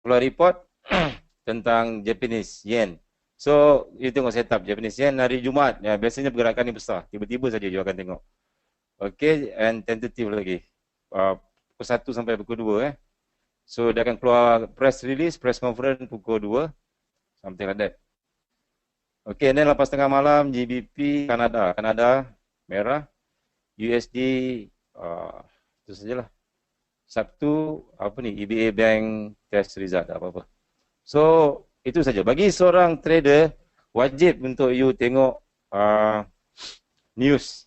keluar report tentang Japanese yen. So, you tengok setup Japanese yen hari Jumaat. Ya, biasanya pergerakan ni besar. Tiba-tiba saja you akan tengok. Okay, and tentative lagi. Pukul 1 sampai pukul 2. So, dia akan keluar press release, press conference pukul 2. Something like that. Okay, and then lepas tengah malam, GBP Kanada. Kanada, merah. USD, itu sajalah. Sabtu, apa ni, EBA Bank test result, apa-apa. So, itu saja. Bagi seorang trader, wajib untuk you tengok news.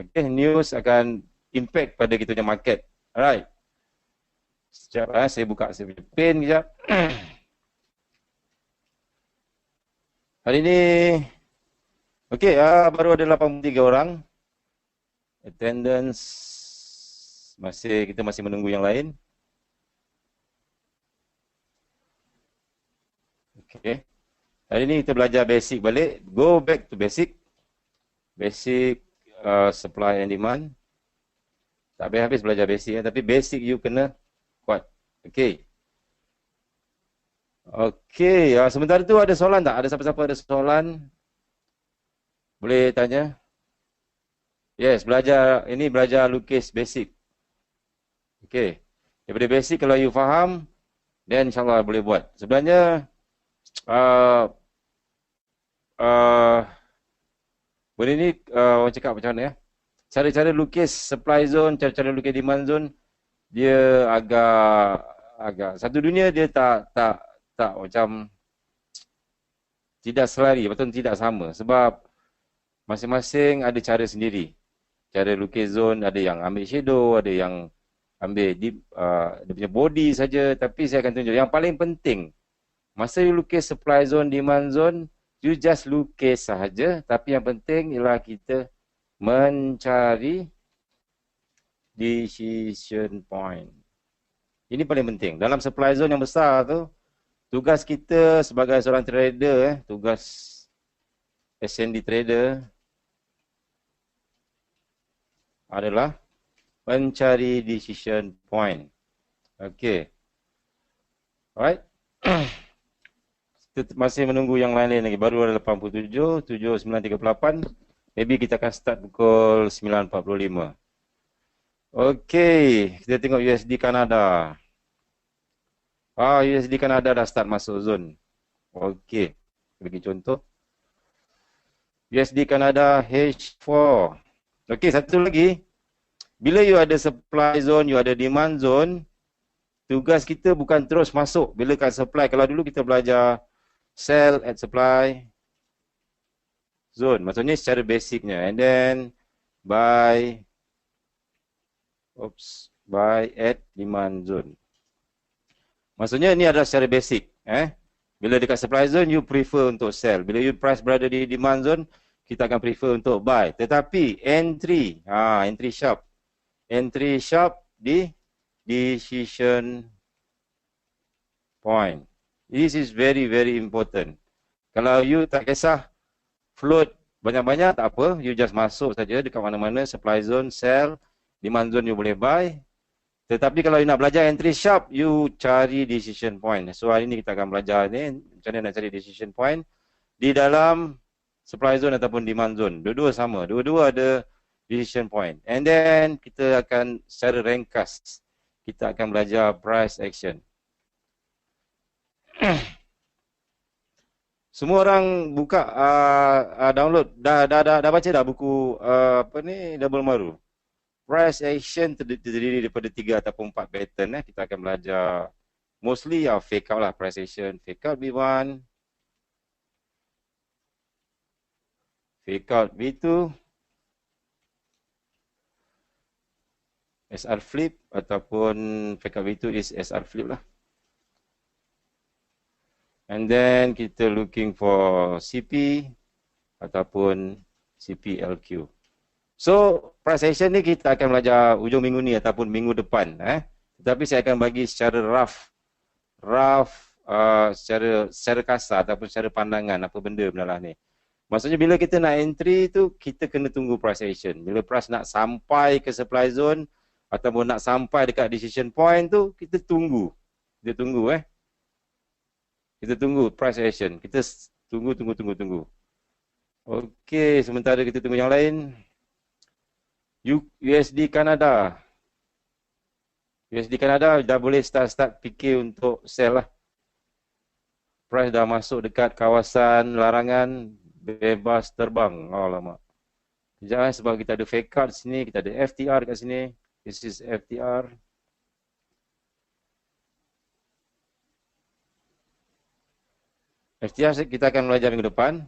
Okay, news akan impact pada kita punya market. Alright. Sekejap, saya buka saya punya pen sekejap. Hari ini, okay, baru ada 83 orang. Attendance, kita masih menunggu yang lain. Okay. Hari ini kita belajar basic balik. Go back to basic. Basic supply and demand. Tak habis-habis belajar basic, tapi basic you kena kuat. Okay. Okay, sementara tu ada soalan tak? Ada siapa-siapa ada soalan? Boleh tanya? Yes, belajar lukis basic. Okay. Daripada basic kalau you faham, then insyaAllah boleh buat. Sebenarnya, benda ni orang cakap macam mana ya? Cara-cara lukis supply zone, cara-cara lukis demand zone, dia agak satu dunia dia tak macam tidak selari, betul tidak sama. Sebab masing-masing ada cara sendiri. Cara lukis zone, ada yang ambil shadow, ada yang ambil deep, dia punya body saja. Tapi saya akan tunjuk yang paling penting. Masa you lukis supply zone, demand zone, you just lukis sahaja. Tapi yang penting ialah kita mencari decision point. Ini paling penting. Dalam supply zone yang besar tu, tugas kita sebagai seorang trader, tugas SND trader adalah mencari decision point. Okay. Alright. Kita masih menunggu yang lain-lain lagi. Baru ada 87, 7938. Maybe kita akan start pukul 9.45. Okay. Kita tengok USD Kanada. USD Kanada dah start masuk zone. Okay. Bagi contoh. USD Kanada H4. Okay, satu lagi. Bila you ada supply zone, you ada demand zone, tugas kita bukan terus masuk bila kat supply. Kalau dulu kita belajar sell at supply zone. Maksudnya secara basicnya. And then buy at demand zone. Maksudnya ini adalah secara basic. Bila dekat supply zone, you prefer untuk sell. Bila you price berada di demand zone, kita akan prefer untuk buy. Tetapi entry sharp. Entry sharp di decision point. This is very, very important. Kalau you tak kisah float banyak-banyak, tak apa. You just masuk saja dekat mana-mana, supply zone, sell, demand zone you boleh buy. Tetapi kalau you nak belajar entry sharp, you cari decision point. So hari ini kita akan belajar ni, macam mana nak cari decision point di dalam supply zone ataupun demand zone. Dua-dua sama. Dua-dua ada decision point. And then kita akan secara ringkas, kita akan belajar price action. Semua orang buka download dah baca dah buku Double Maru. Price action terdiri daripada 3 ataupun 4 pattern. Kita akan belajar mostly fake out lah, price action, fake out B1, fake out B2, SR flip ataupun fake out B2 is SR flip lah. And then kita looking for CP ataupun CPLQ. So, price action ni kita akan belajar hujung minggu ni ataupun minggu depan. Tetapi saya akan bagi secara rough, secara kasar ataupun secara pandangan apa benda benalah ni. Maksudnya bila kita nak entry tu, kita kena tunggu price action. Bila price nak sampai ke supply zone ataupun nak sampai dekat decision point tu, kita tunggu. Kita tunggu Kita tunggu price action. Kita tunggu. Okey, sementara kita tunggu yang lain. USD Kanada. USD Kanada dah boleh start fikir untuk sell lah. Price dah masuk dekat kawasan larangan bebas terbang. Alamak. Sekejap sebab kita ada fake card sini, kita ada FTR kat sini. This is FTR. FTR kita akan belajar minggu depan.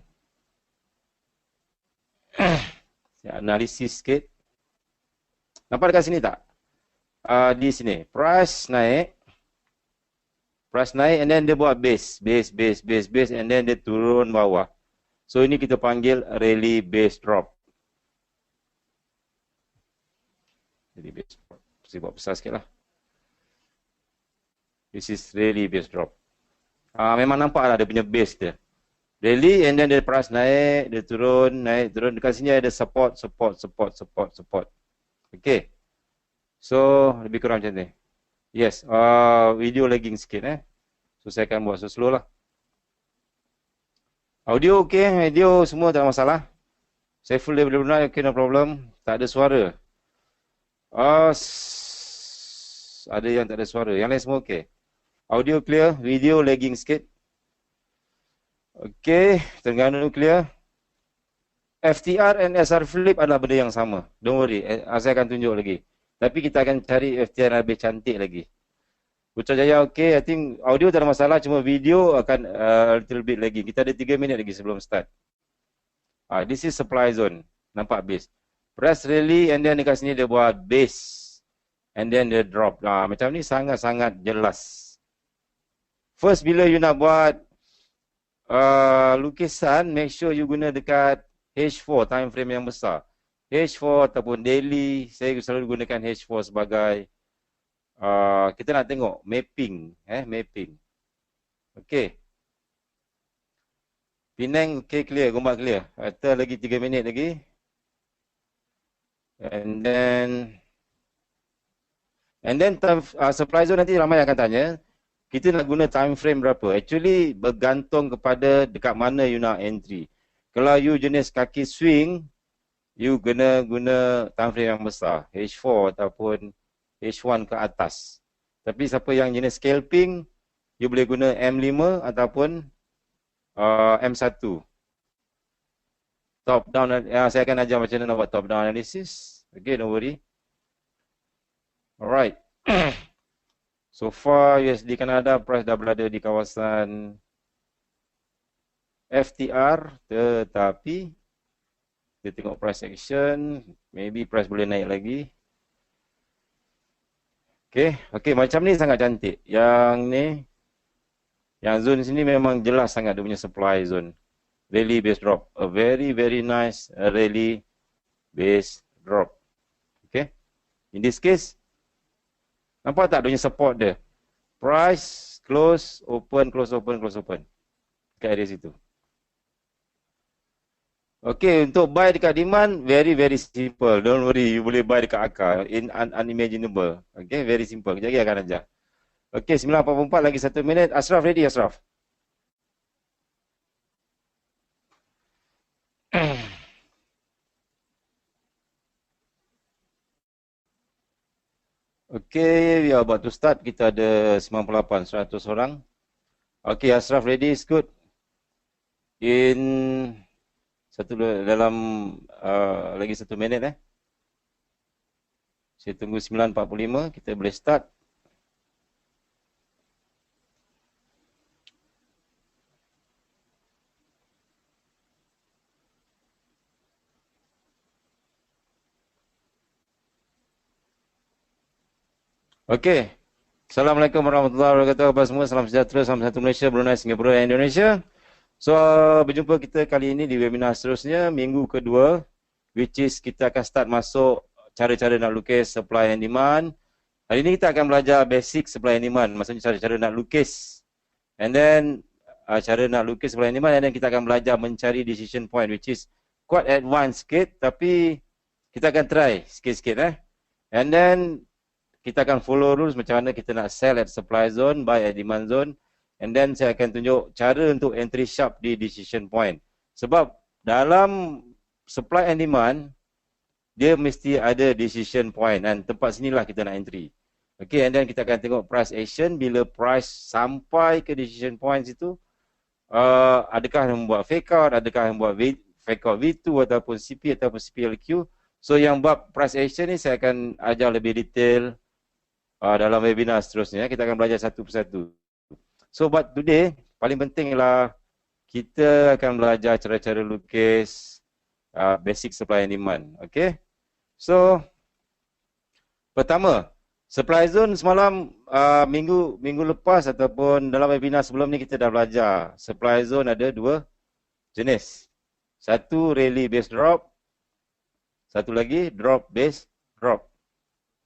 Saya analisis sikit. Nampak dekat sini tak? Di sini. Price naik and then dia buat base and then dia turun bawah. So ini kita panggil rally base drop. Jadi base drop. Saya buat besar sikit lah. This is rally base drop. Memang nampak lah dia punya base dia. Rally and then dia price naik, dia turun, naik, turun. Dekat sini ada support. Okay. So lebih kurang macam ni. Yes, video lagging sikit So saya akan buat slow lah. Audio okay, video semua tak ada masalah. Saya full level okay, no problem. Tak ada suara. Ada yang tak ada suara. Yang lain semua okay. Audio clear, video lagging sikit. Okay, Terengganu clear. FTR and SR flip adalah benda yang sama. Don't worry, saya akan tunjuk lagi. Tapi kita akan cari FTR yang lebih cantik lagi. Putrajaya okay, I think audio tak ada masalah, cuma video akan little bit lagi. Kita ada 3 minit lagi sebelum start. This is supply zone. Nampak base. Press rally and then dekat sini dia buat base. And then dia drop. Macam ni sangat-sangat jelas. First, bila you nak buat lukisan, make sure you guna dekat H4, time frame yang besar. H4 ataupun daily, saya selalu gunakan H4 sebagai kita nak tengok mapping, mapping. Okey. Penang okay, clear, gombak clear. Kita lagi 3 minit lagi. And then supply zone nanti ramai akan tanya, kita nak guna time frame berapa? Actually bergantung kepada dekat mana you nak entry. Kalau you jenis kaki swing, you guna time frame yang besar, H4 ataupun H1 ke atas. Tapi siapa yang jenis scalping, you boleh guna M5 ataupun M1. Top down, saya akan ajar macam mana nak buat top down analysis. Okay, don't worry. Alright. So far USD Kanada price dah berada di kawasan FTR, tetapi kita tengok price action, maybe price boleh naik lagi. Okay, macam ni sangat cantik. Yang ni, yang zone sini memang jelas sangat dia punya supply zone. Rally base drop, a very nice rally base drop. Okay, in this case, nampak tak dia punya support dia? Price, close, open. Dekat area situ. Okay, untuk buy dekat demand, very simple. Don't worry, you boleh buy dekat akar. Unimaginable. Okay, very simple. Kejap lagi akan ajar. Okay, 9.44 lagi 1 minit. Ashraf ready, Ashraf? Okay, we are about to start. Kita ada 98, 100 orang. Okay, Ashraf ready, is good. Dalam lagi 1 minit Saya tunggu 9.45, kita boleh start. Okey. Assalamualaikum warahmatullahi wabarakatuh kepada semua. Salam sejahtera, salam satu Malaysia, Brunei, Singapura dan Indonesia. So, berjumpa kita kali ini di webinar seterusnya, minggu kedua, which is kita akan start masuk cara-cara nak lukis supply and demand. Hari ini kita akan belajar basic supply and demand, maksudnya cara-cara nak lukis. And then, cara nak lukis supply and demand, and then kita akan belajar mencari decision point, which is quite advanced sikit, tapi kita akan try sikit-sikit. And then, kita akan follow rules macam mana kita nak sell at supply zone, buy at demand zone. And then saya akan tunjuk cara untuk entry sharp di decision point. Sebab dalam supply and demand, dia mesti ada decision point dan tempat sinilah kita nak entry. Okay, and then kita akan tengok price action. Bila price sampai ke decision point itu, adakah yang membuat fake out, adakah yang membuat fake out V2 ataupun CP ataupun CPLQ. So yang bab price action ni saya akan ajar lebih detail dalam webinar seterusnya. Kita akan belajar satu persatu. So but today paling penting ialah kita akan belajar cara-cara lukis basic supply and demand. Okay. So pertama, supply zone semalam minggu lepas ataupun dalam webinar sebelum ni kita dah belajar. Supply zone ada dua jenis. Satu rally based drop. Satu lagi drop based drop.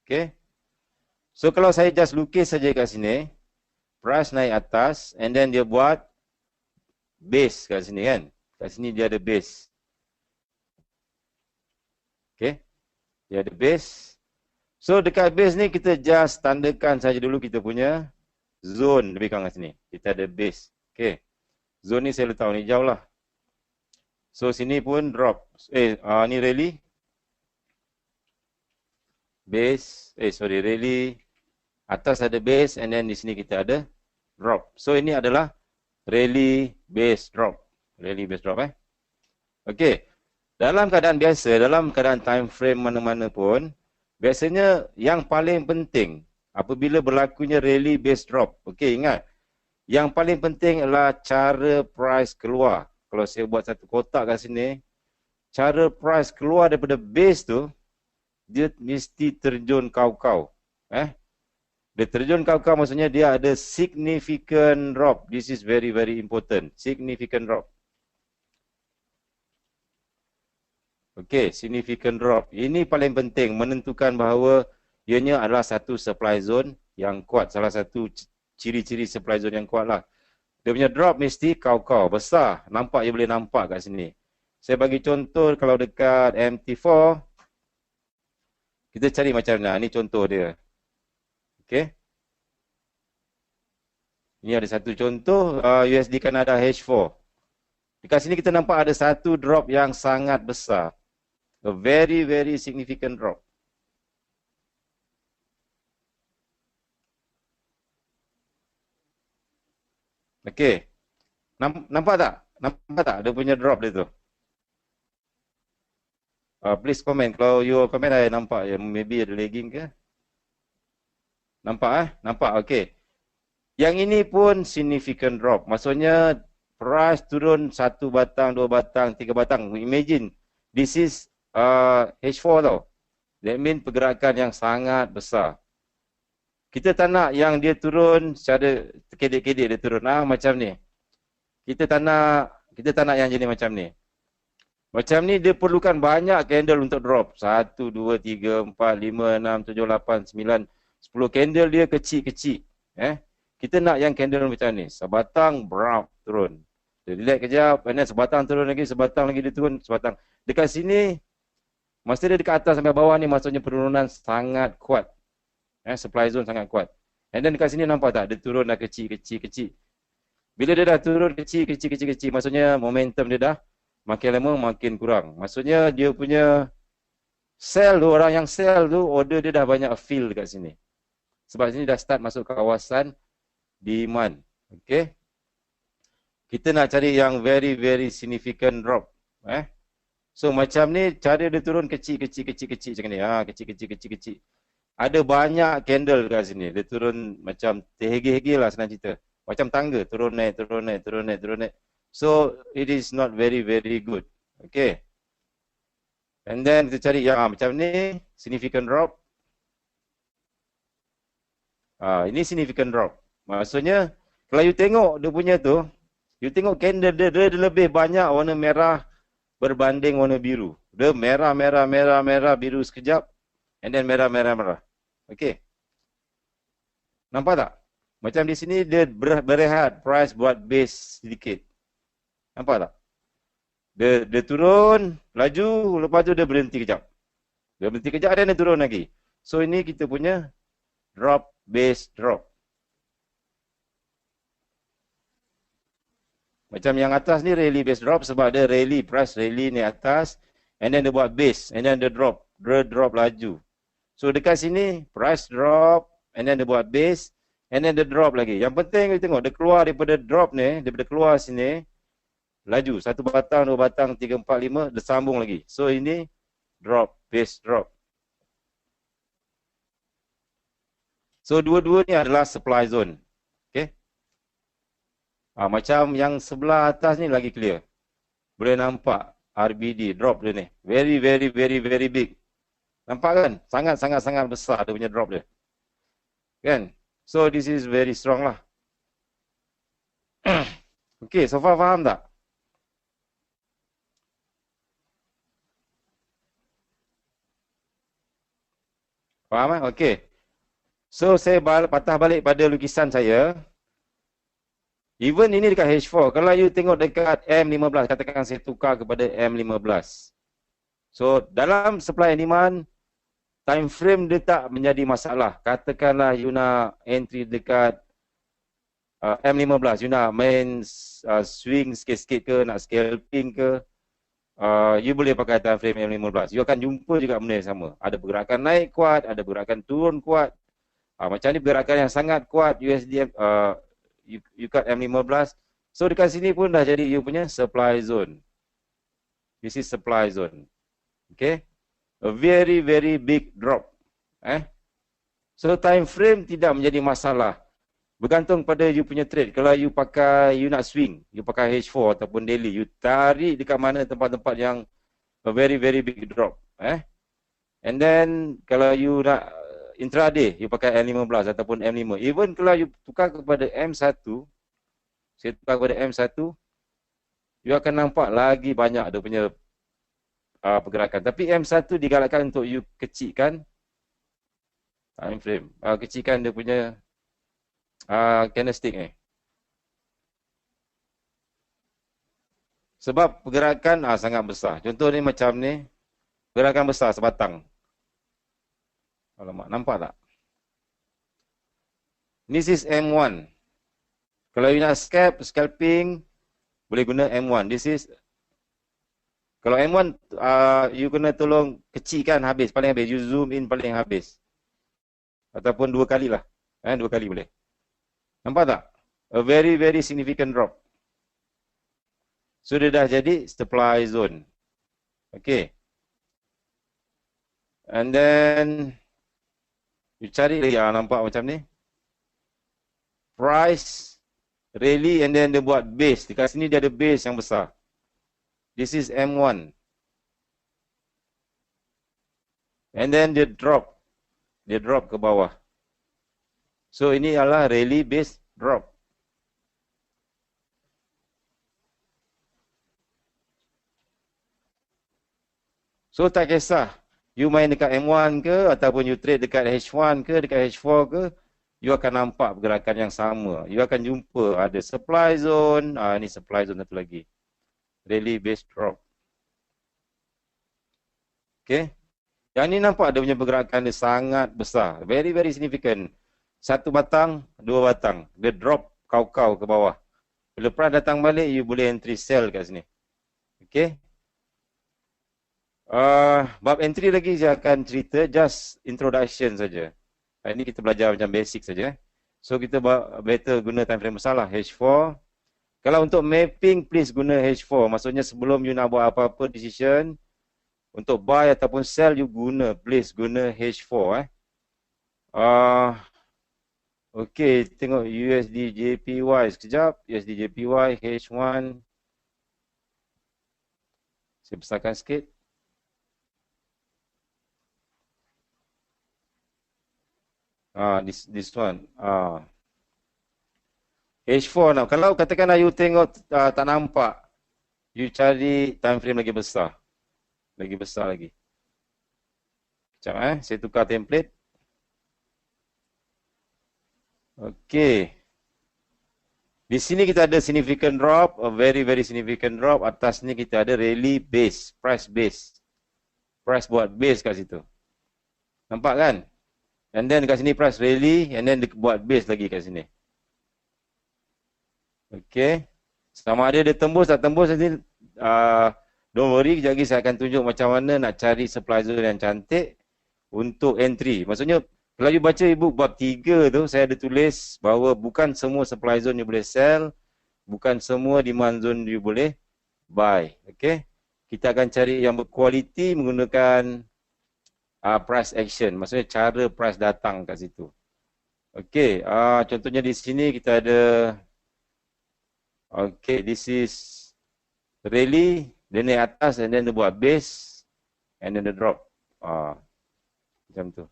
Okay. So kalau saya just lukis saja kat sini, price naik atas and then dia buat base kat sini kan. Kat sini dia ada base. Okay. Dia ada base. So dekat base ni kita just tandakan saja dulu kita punya zone lebih kurang kat sini. Kita ada base. Okay. Zone ni saya letak warna hijau lah. So sini pun drop. Ni rally. Base, rally. Atas ada base and then di sini kita ada drop. So ini adalah rally base drop. Rally base drop Okay. Dalam keadaan biasa, dalam keadaan time frame mana-mana pun, biasanya yang paling penting apabila berlakunya rally base drop. Okay, ingat. Yang paling penting adalah cara price keluar. Kalau saya buat satu kotak kat sini, cara price keluar daripada base tu, dia mesti terjun kau-kau. Dia terjun kau-kau maksudnya dia ada significant drop. This is very very important. Significant drop. Okay, significant drop. Ini paling penting menentukan bahawa ianya adalah satu supply zone yang kuat. Salah satu ciri-ciri supply zone yang kuat lah. Dia punya drop mesti kau-kau. Besar. Nampak, dia boleh nampak kat sini. Saya bagi contoh kalau dekat MT4. Kita cari macam mana. Ini contoh dia. Okay. Ini ada satu contoh USD Canada H4. Dekat sini kita nampak ada satu drop yang sangat besar. A very very significant drop. Okay. Nampak tak? Nampak tak dia punya drop dia tu? Please comment. Kalau you comment saya nampak ya, maybe ada lagging ke? Nampak Nampak, okay. Yang ini pun significant drop. Maksudnya price turun 1 batang, 2 batang, 3 batang. Imagine, this is H4 tau. That means pergerakan yang sangat besar. Kita tak nak yang dia turun secara kedek-kedek dia turun. Macam ni. Kita tak nak yang jenis macam ni. Macam ni dia perlukan banyak candle untuk drop. 1, 2, 3, 4, 5, 6, 7, 8, 9, 10 candle dia kecil-kecil. Kita nak yang candle macam ni. Sebatang, brown, turun. Dia relax kejap, and then sebatang turun lagi, sebatang lagi dia turun, sebatang. Dekat sini, masa dia dekat atas sampai bawah ni, maksudnya penurunan sangat kuat. Supply zone sangat kuat. And then dekat sini nampak tak? Dia turun dah kecil-kecil. Bila dia dah turun kecil, maksudnya momentum dia dah makin lama makin kurang. Maksudnya dia punya sell tu, orang yang sell tu, order dia dah banyak fill dekat sini. Sebab sini dah start masuk kawasan demand. Okay. Kita nak cari yang very very significant drop. So macam ni, cara dia turun kecil macam ni. Kecil. Ada banyak candle dekat sini. Dia turun macam terhegi-hegi lah senang cerita. Macam tangga, turun naik. So it is not very very good. Okay. And then kita cari yang macam ni, significant drop. Ini significant drop. Maksudnya, kalau you tengok dia punya tu, you tengok candle dia lebih banyak warna merah berbanding warna biru. Dia merah, biru sekejap. And then merah. Okay. Nampak tak? Macam di sini dia berehat, price buat base sedikit. Nampak tak? Dia turun, laju, lepas tu dia berhenti kejap. Dan dia turun lagi. So ini kita punya drop, base drop. Macam yang atas ni rally base drop sebab dia rally, price rally ni atas, and then dia buat base, and then dia drop laju. So dekat sini price drop, and then dia buat base, and then dia drop lagi. Yang penting kita tengok dia keluar daripada drop ni, daripada keluar sini laju, satu batang, dua batang, 3, 4, 5, dia sambung lagi. So ini drop, base drop. So dua-dua ni adalah supply zone. Okay. Macam yang sebelah atas ni lagi clear. Boleh nampak RBD drop dia ni. Very, very, very, very big. Nampak kan? Sangat besar dia punya drop dia. Kan? So this is very strong lah. Okay, so far faham tak? Faham kan? Okay. So saya patah balik pada lukisan saya. Even ini dekat H4. Kalau you tengok dekat M15, katakan saya tukar kepada M15. So dalam supply and demand, time frame dia tak menjadi masalah. Katakanlah you nak entry dekat M15, you nak main swing sikit-sikit ke, nak scalping ke, you boleh pakai time frame M15. You akan jumpa juga benda yang sama. Ada pergerakan naik kuat, ada pergerakan turun kuat. Macam ni pergerakan yang sangat kuat USD, you cut M15. So dekat sini pun dah jadi you punya supply zone. This is supply zone. Okay. A very, very big drop. So time frame tidak menjadi masalah. Bergantung pada you punya trade. Kalau you pakai, you nak swing, you pakai H4 ataupun daily, you tarik dekat mana tempat-tempat yang a very, very big drop. And then kalau you nak intraday, you pakai M15 ataupun M5. Even kalau you tukar kepada M1, saya tukar kepada M1, you akan nampak lagi banyak dia punya pergerakan. Tapi M1 digalakkan untuk you kecilkan time frame. Kecilkan dia punya candlestick ni. Sebab pergerakan sangat besar. Contoh ni macam ni, pergerakan besar sebatang. Alamak, nampak tak? This is M1. Kalau you nak scalping, boleh guna M1. This is, kalau M1, you kena tolong kecilkan habis, paling habis. You zoom in paling habis. Ataupun 2 kali lah. 2 kali boleh. Nampak tak? A very, very significant drop. So, dia dah jadi supply zone. Okay. And then, you cari lagi, nampak macam ni. Price, rally, and then dia buat base. Dekat sini dia ada base yang besar. This is M1. And then dia drop. Dia drop ke bawah. So ini adalah rally base drop. So tak kisah. You main dekat M1 ke ataupun you trade dekat H1 ke, dekat H4 ke, you akan nampak pergerakan yang sama. You akan jumpa ada supply zone, ini supply zone satu lagi. Rally base drop. Okay. Yang ni nampak dia punya pergerakan dia sangat besar. Very, very significant. Satu batang, dua batang. Dia drop kau-kau ke bawah. Bila price datang balik, you boleh entry sell kat sini. Okay. Bab entry lagi saya akan cerita, just introduction saja. Ini kita belajar macam basic saja. So kita better guna time frame besar lah, H4. Kalau untuk mapping, please guna H4. Maksudnya sebelum you nak buat apa-apa decision, untuk buy ataupun sell, you please guna H4. Okay, tengok USD JPY sekejap. USD JPY H1. Saya besarkan sikit. This one. H4 now. Kalau katakanlah you tengok tak nampak, you cari time frame lagi besar. Lagi besar lagi. Sekejap saya tukar template. Okay. Di sini kita ada significant drop, a very very significant drop. Atas ni kita ada rally base, price base. Price buat base kat situ. Nampak kan? And then kat sini price rally, and then dia buat base lagi kat sini. Okay. Sama ada dia tembus tak tembus nanti don't worry, kejap lagi saya akan tunjuk macam mana nak cari supply zone yang cantik untuk entry. Maksudnya kalau you baca ebook bab 3 tu, saya ada tulis bahawa bukan semua supply zone you boleh sell, bukan semua demand zone you boleh buy. Okay? Kita akan cari yang berkualiti menggunakan price action. Maksudnya cara price datang kat situ. Okay, contohnya di sini kita ada, okay, this is rally, dia naik atas and then dia buat base and then dia drop. Macam tu.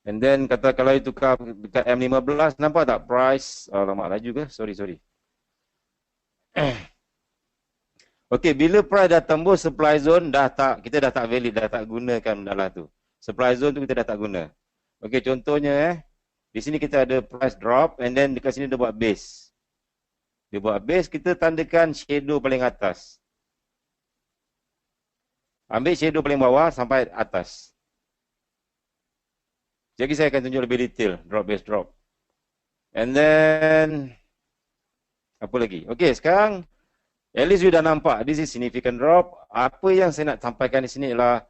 And then kata kalau itu tukar dekat M15, nampak tak price? Lama laju ke? Sorry. Okey, bila price dah tembus supply zone, kita dah tak valid, dah tak gunakan benda lah tu. Supply zone tu kita dah tak guna. Okey, contohnya di sini kita ada price drop and then dekat sini dia buat base. Dia buat base, kita tandakan shadow paling atas. Ambil shadow paling bawah sampai atas. Jadi saya akan tunjuk lebih detail, drop base drop. And then apa lagi? Okey, sekarang at least you dah nampak this is significant drop. Apa yang saya nak sampaikan di sini ialah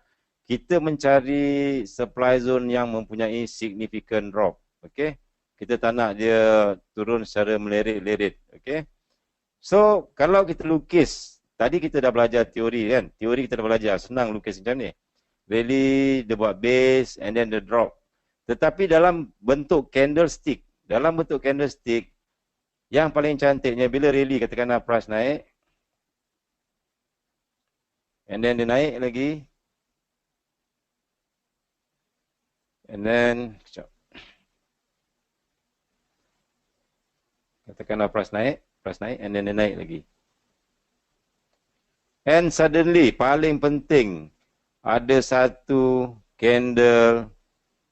kita mencari supply zone yang mempunyai significant drop. Okey. Kita tak nak dia turun secara melerit-lerit, okey. So, kalau kita lukis, tadi kita dah belajar teori kan? Teori kita dah belajar, senang lukis macam ni. Rally, dia buat base and then the drop. Tetapi dalam bentuk candlestick, yang paling cantiknya bila rally katakanlah price naik and then dia naik lagi and then katakanlah price naik and then dia naik lagi. And suddenly, paling penting, ada satu candle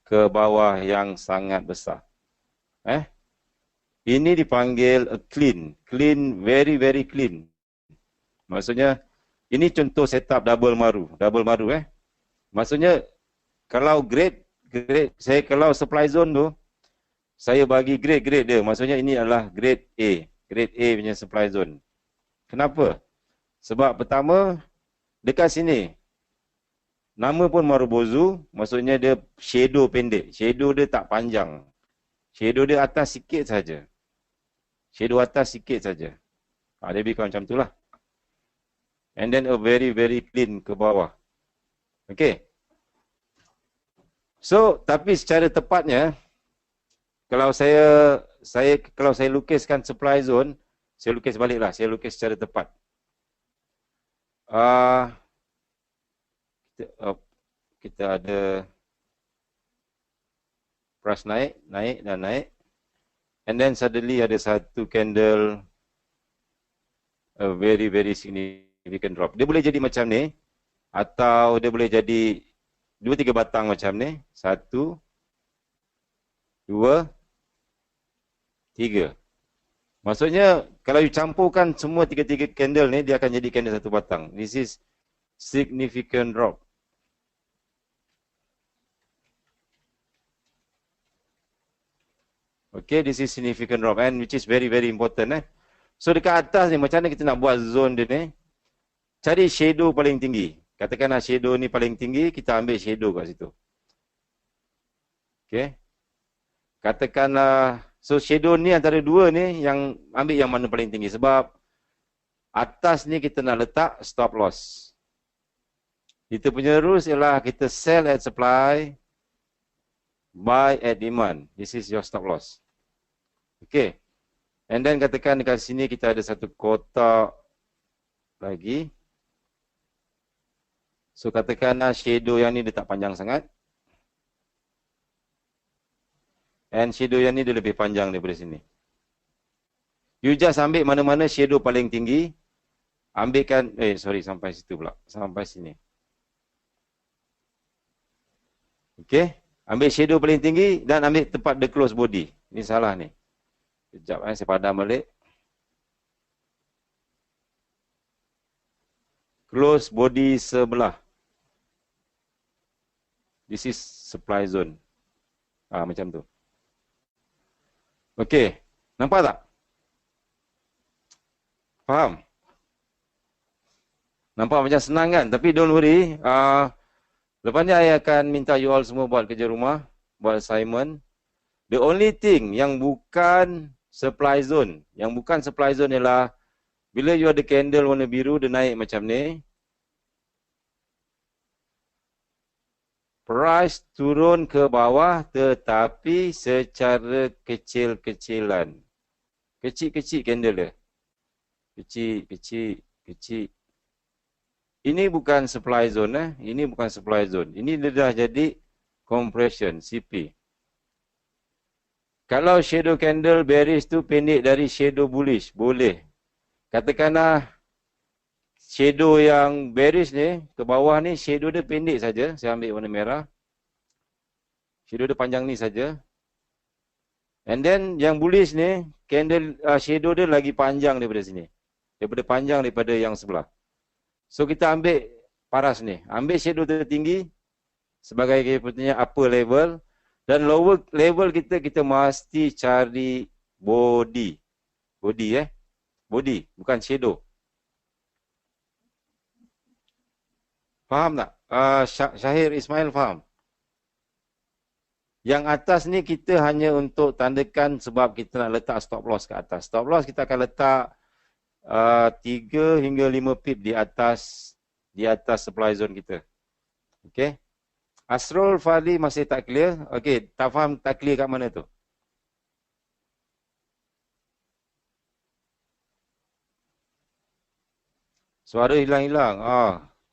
ke bawah yang sangat besar. Ini dipanggil a clean, very very clean. Maksudnya ini contoh setup double maru. Maksudnya kalau grade saya kalau supply zone tu saya bagi grade dia. Maksudnya ini adalah grade A punya supply zone. Kenapa? Sebab pertama dekat sini nama pun Marubozu, maksudnya dia shadow pendek. Shadow dia tak panjang. Shadow dia atas sikit saja. Dia lebih kurang macam itulah. And then a very very clean ke bawah. Okay. So, tapi secara tepatnya kalau saya lukiskan supply zone, saya lukis baliklah, saya lukis secara tepat. Kita ada price naik. And then suddenly ada satu candle a very very significant drop. Dia boleh jadi macam ni atau dia boleh jadi 2-3 batang macam ni. 1 2 3. Maksudnya kalau you campurkan semua 3 candle ni, dia akan jadi candle satu batang. This is significant drop. Okay, this is significant drop and which is very very important. So dekat atas ni macam mana kita nak buat zone dia ni? Cari shadow paling tinggi. Katakanlah shadow ni paling tinggi, kita ambil shadow kat situ. Okay. Katakanlah, so shadow ni antara dua ni yang ambil yang mana paling tinggi. Sebab atas ni kita nak letak stop loss. Kita punya rules ialah kita sell at supply, buy at demand. This is your stop loss. Okay. And then katakan dekat sini kita ada satu kotak lagi. So katakanlah shadow yang ni dia tak panjang sangat. And shadow yang ni dia lebih panjang daripada sini. You just ambil mana-mana shadow paling tinggi. Ambilkan, sampai situ pula. Sampai sini. Okay. Ambil shadow paling tinggi dan ambil tempat the close body. Ini salah ni. Sekejap saya padam balik. Close body sebelah. This is supply zone. Macam tu. Okey. Nampak tak? Faham? Nampak macam senang kan? Tapi don't worry. Lepas ni saya akan minta you all semua buat kerja rumah, buat assignment. The only thing yang bukan supply zone, ialah bila you ada candle warna biru, dia naik macam ni. Price turun ke bawah tetapi secara kecil-kecilan. Kecil-kecil candle dia. Kecil. Ini bukan supply zone. Ini bukan supply zone. Ini dia dah jadi compression, CP. Kalau shadow candle bearish tu pendek dari shadow bullish, boleh. Katakanlah shadow yang bearish ni, ke bawah ni, shadow dia pendek saja. Saya ambil warna merah. Shadow dia panjang ni saja. And then yang bullish ni, candle shadow dia lagi panjang daripada sini. Daripada yang sebelah. So kita ambil paras ni. Ambil shadow tertinggi sebagai kita upper level. Dan lower level kita mesti cari body. Body, bukan shadow. Faham tak? Syahir Ismail faham? Yang atas ni kita hanya untuk tandakan sebab kita nak letak stop loss ke atas. Stop loss kita akan letak 3 hingga 5 pip di atas supply zone kita. Okey. Asrul Fadli masih tak clear. Okey, tak faham tak clear kat mana tu? Suara hilang-hilang.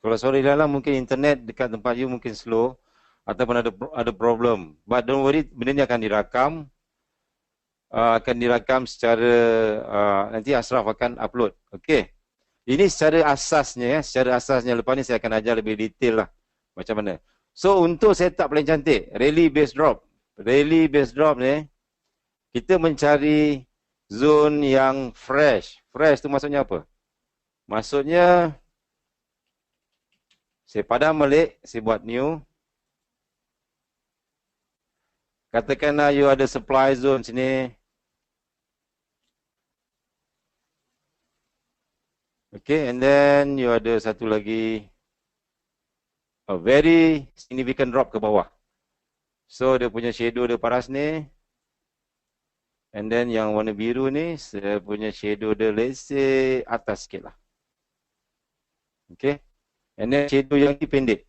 Kalau suara hilang-hilang mungkin internet dekat tempat you mungkin slow ataupun ada problem. But don't worry, benda ni akan dirakam secara nanti Ashraf akan upload. Okey. Ini secara asasnya lepas ni saya akan ajar lebih detail lah macam mana. So untuk setup paling cantik, rally base drop. Rally base drop ni kita mencari zone yang fresh. Fresh tu maksudnya apa? Maksudnya saya padam balik, saya buat new. Katakanlah you ada supply zone sini. Okay, and then you ada satu lagi a very significant drop ke bawah. So dia punya shadow dia paras ni. And then yang warna biru ni, saya punya shadow dia let's say atas sikit lah. Okay. And then shadow yang ni pendek.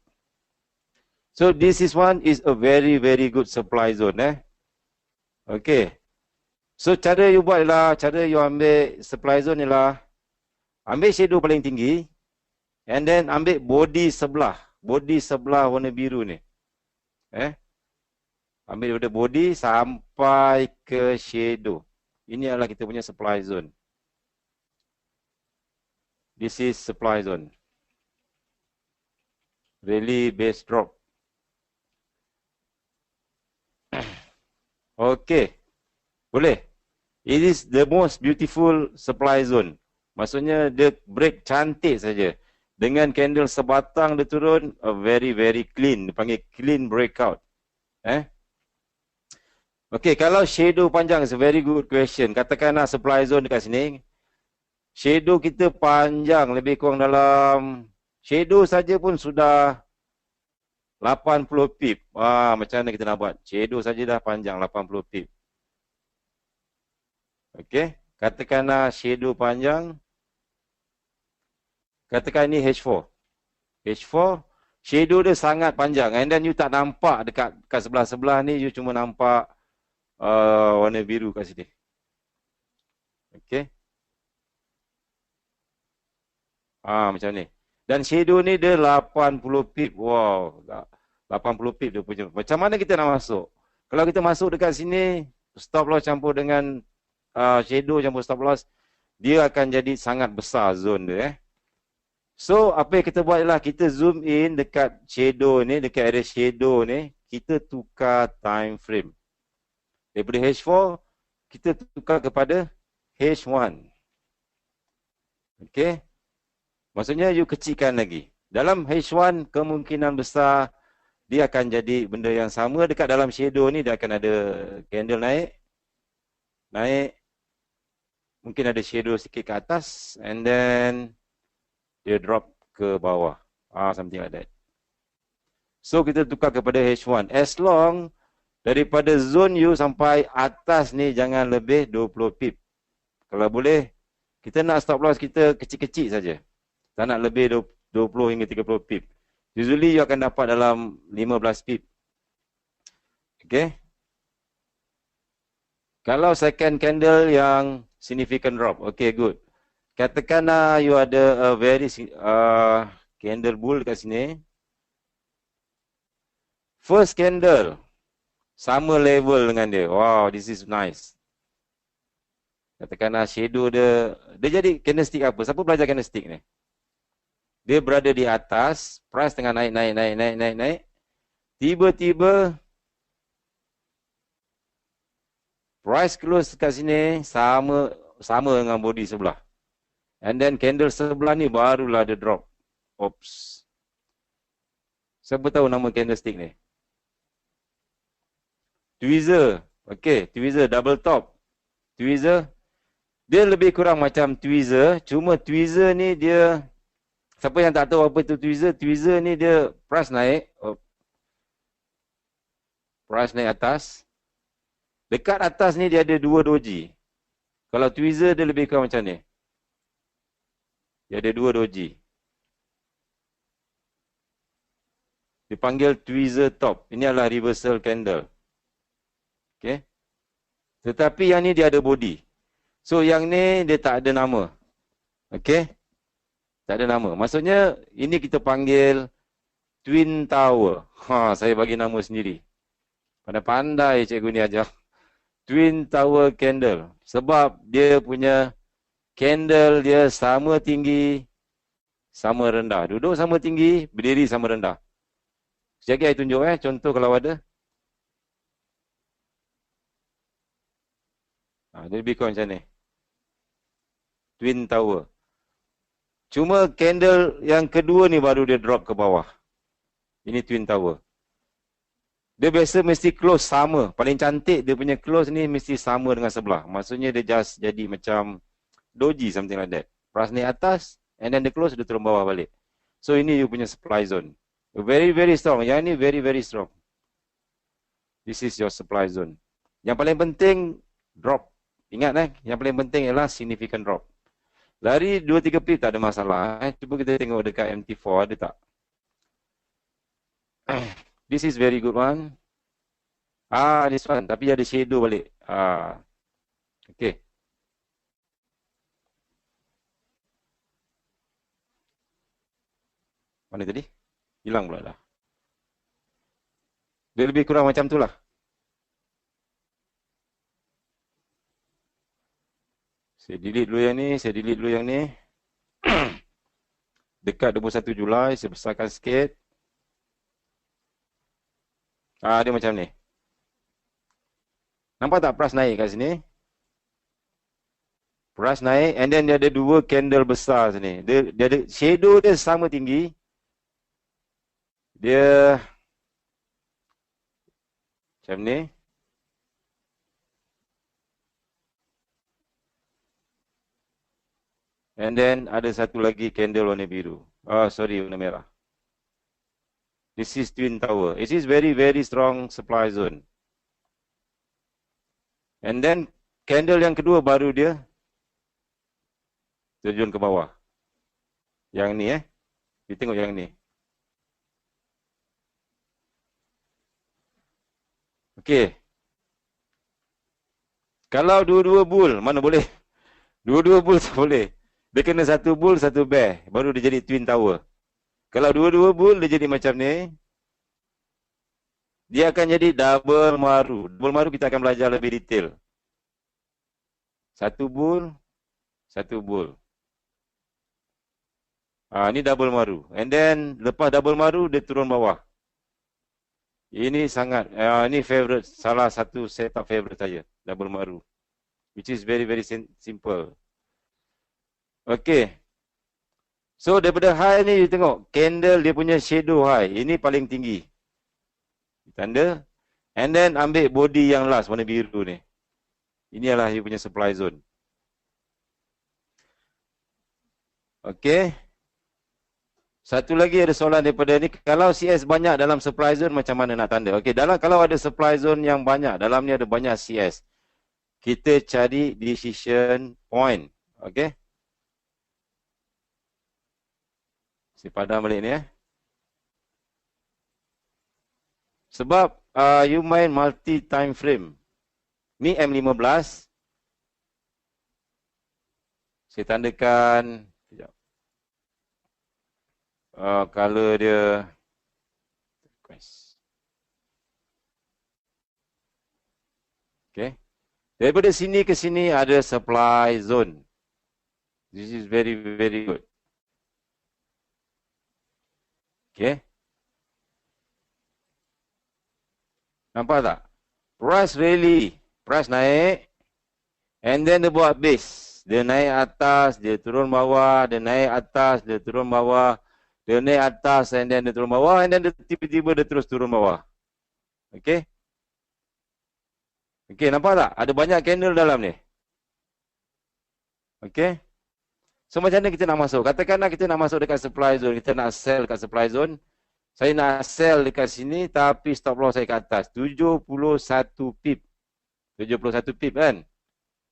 So this one is a very good supply zone. Okay. So cara you buat ialah, cara you ambil supply zone ialah, ambil shadow paling tinggi. And then ambil body sebelah warna biru ni. Ambil daripada body sampai ke shadow. Ini adalah kita punya supply zone. This is supply zone. Rally base drop. Okay. Boleh. It is the most beautiful supply zone. Maksudnya dia break cantik saja. Dengan candle sebatang dia turun, a very clean. Dia panggil clean breakout. Okay, kalau shadow panjang, is a very good question. Katakanlah supply zone dekat sini. Shadow kita panjang, lebih kurang dalam, shadow saja pun sudah 80 pip. Macam mana kita nak buat? Shadow saja dah panjang 80 pip. Okay, katakanlah shadow panjang. Katakan ini H4. H4, shadow dia sangat panjang. And then you tak nampak dekat sebelah-sebelah ni, you cuma nampak warna biru kat sini. Okay. Macam ni. Dan shadow ni dia 80 pip. Wow. 80 pip dia punya. Macam mana kita nak masuk? Kalau kita masuk dekat sini, stop loss campur dengan shadow campur stop loss, dia akan jadi sangat besar zone dia. So, apa yang kita buat ialah kita zoom in dekat shadow ni, dekat area shadow ni, kita tukar time frame. Daripada H4, kita tukar kepada H1. Okay. Maksudnya, you kecilkan lagi. Dalam H1, kemungkinan besar, dia akan jadi benda yang sama. Dekat dalam shadow ni, dia akan ada candle naik. mungkin ada shadow sikit ke atas and then dia drop ke bawah. Something like that. So kita tukar kepada H1. As long daripada zone you sampai atas ni jangan lebih 20 pip. Kalau boleh, kita nak stop loss kita kecil-kecil saja. Tak nak lebih 20 hingga 30 pip. Usually you akan dapat dalam 15 pip. Okay. Kalau second candle yang significant drop, okay, good. Katakanlah you ada a very candle bull kat sini. First candle sama level dengan dia. Wow, this is nice. Katakanlah shadow dia jadi candlestick apa? Siapa belajar candlestick ni? Dia berada di atas, price tengah naik. Tiba-tiba price close kat sini sama dengan body sebelah. And then candle sebelah ni barulah ada drop. Oops. Siapa tahu nama candlestick ni? Tweezer. Okay, tweezer double top. Tweezer. Dia lebih kurang macam tweezer. Cuma tweezer ni dia, siapa yang tak tahu apa itu tweezer? Tweezer ni dia price naik. Price naik atas. Dekat atas ni dia ada dua doji. Kalau tweezer dia lebih kurang macam ni. Dia ada dua doji. Dipanggil tweezer top. Ini adalah reversal candle. Okay. Tetapi yang ni dia ada body. So yang ni dia tak ada nama. Okay. Tak ada nama. Maksudnya ini kita panggil twin tower. Saya bagi nama sendiri. Pandai-pandai cikgu ni ajar. Twin tower candle. Sebab dia punya candle dia sama tinggi, sama rendah. Duduk sama tinggi, berdiri sama rendah. Sekejap lagi saya tunjuk contoh kalau ada. Dia lebih kurang macam ni. Twin tower. Cuma candle yang kedua ni baru dia drop ke bawah. Ini twin tower. Dia biasa mesti close sama. Paling cantik dia punya close ni mesti sama dengan sebelah. Maksudnya dia just jadi macam doji, something like that. Price ni atas and then dia close dia turun bawah balik. So ini you punya supply zone. Very very strong. Yang ni very very strong. This is your supply zone. Yang paling penting drop. Ingat yang paling penting ialah significant drop. Lari 2-3 pip tak ada masalah. Cuba kita tengok dekat MT4 ada tak? This is very good one. This one. Tapi ada shadow balik. Okay. Mana tadi? Hilang pula dah. Dia lebih kurang macam tu lah. Saya delete dulu yang ni, saya delete dulu yang ni. Dekat 21 Julai, saya besarkan sikit. Dia macam ni. Nampak tak price naik kat sini? Price naik and then dia ada dua candle besar sini. Dia ada shadow dia sama tinggi. Dia macam ni. And then ada satu lagi candle warna biru. Sorry, warna merah. This is twin tower. It is very very strong supply zone. And then candle yang kedua baru dia terjun ke bawah. Yang ni kita tengok yang ni. Okey. Kalau dua-dua bull, mana boleh? Dua-dua bull tak boleh. Dia kena satu bull, satu bear. Baru dia jadi twin tower. Kalau dua-dua bull, dia jadi macam ni. Dia akan jadi double maru. Double maru kita akan belajar lebih detail. Satu bull, satu bull. Ini double maru. And then, lepas double maru, dia turun bawah. Ini sangat, ini favorite, salah satu setup favorite saya. Double maru. Which is very, very simple. Okay. So daripada high ni you tengok candle dia punya shadow high. Ini paling tinggi. Tanda. And then ambil body yang last warna biru ni. Ini adalah you punya supply zone. Okey. Satu lagi ada soalan daripada ni, kalau CS banyak dalam supply zone macam mana nak tanda? Okey, kalau ada supply zone yang banyak, dalam ni ada banyak CS. Kita cari decision point. Okey. Si padam balik ni . Sebab you main multi time frame. Ni M15. Saya tandakan sekejap. Color dia request. Okay. Daripada sini ke sini ada supply zone. This is very, very good. Okay. Nampak tak? Price rally. Price naik. And then dia buat base. Dia naik atas, dia turun bawah, dia naik atas, dia turun bawah. Dia naik atas, and then dia turun bawah, and then tiba-tiba dia terus turun bawah. Okay. Okay, nampak tak? Ada banyak candle dalam ni. Okay. So, macam mana kita nak masuk? Katakanlah kita nak masuk dekat supply zone. Kita nak sell dekat supply zone. Saya nak sell dekat sini, tapi stop loss saya kat atas. 71 pip. 71 pip kan?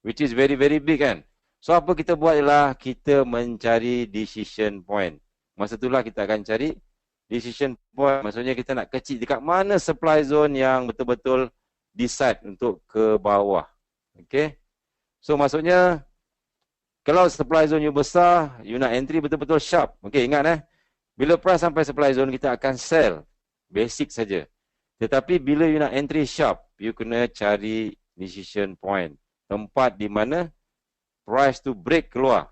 Which is very, very big kan? So, apa kita buat ialah kita mencari decision point. Masa itulah kita akan cari decision point. Maksudnya kita nak kecil dekat mana supply zone yang betul-betul decide untuk ke bawah. Okay. So, maksudnya kalau supply zone you besar, you nak entry betul-betul sharp. Okay, ingat bila price sampai supply zone, kita akan sell. Basic saja. Tetapi bila you nak entry sharp, you kena cari decision point. Tempat di mana price tu break keluar.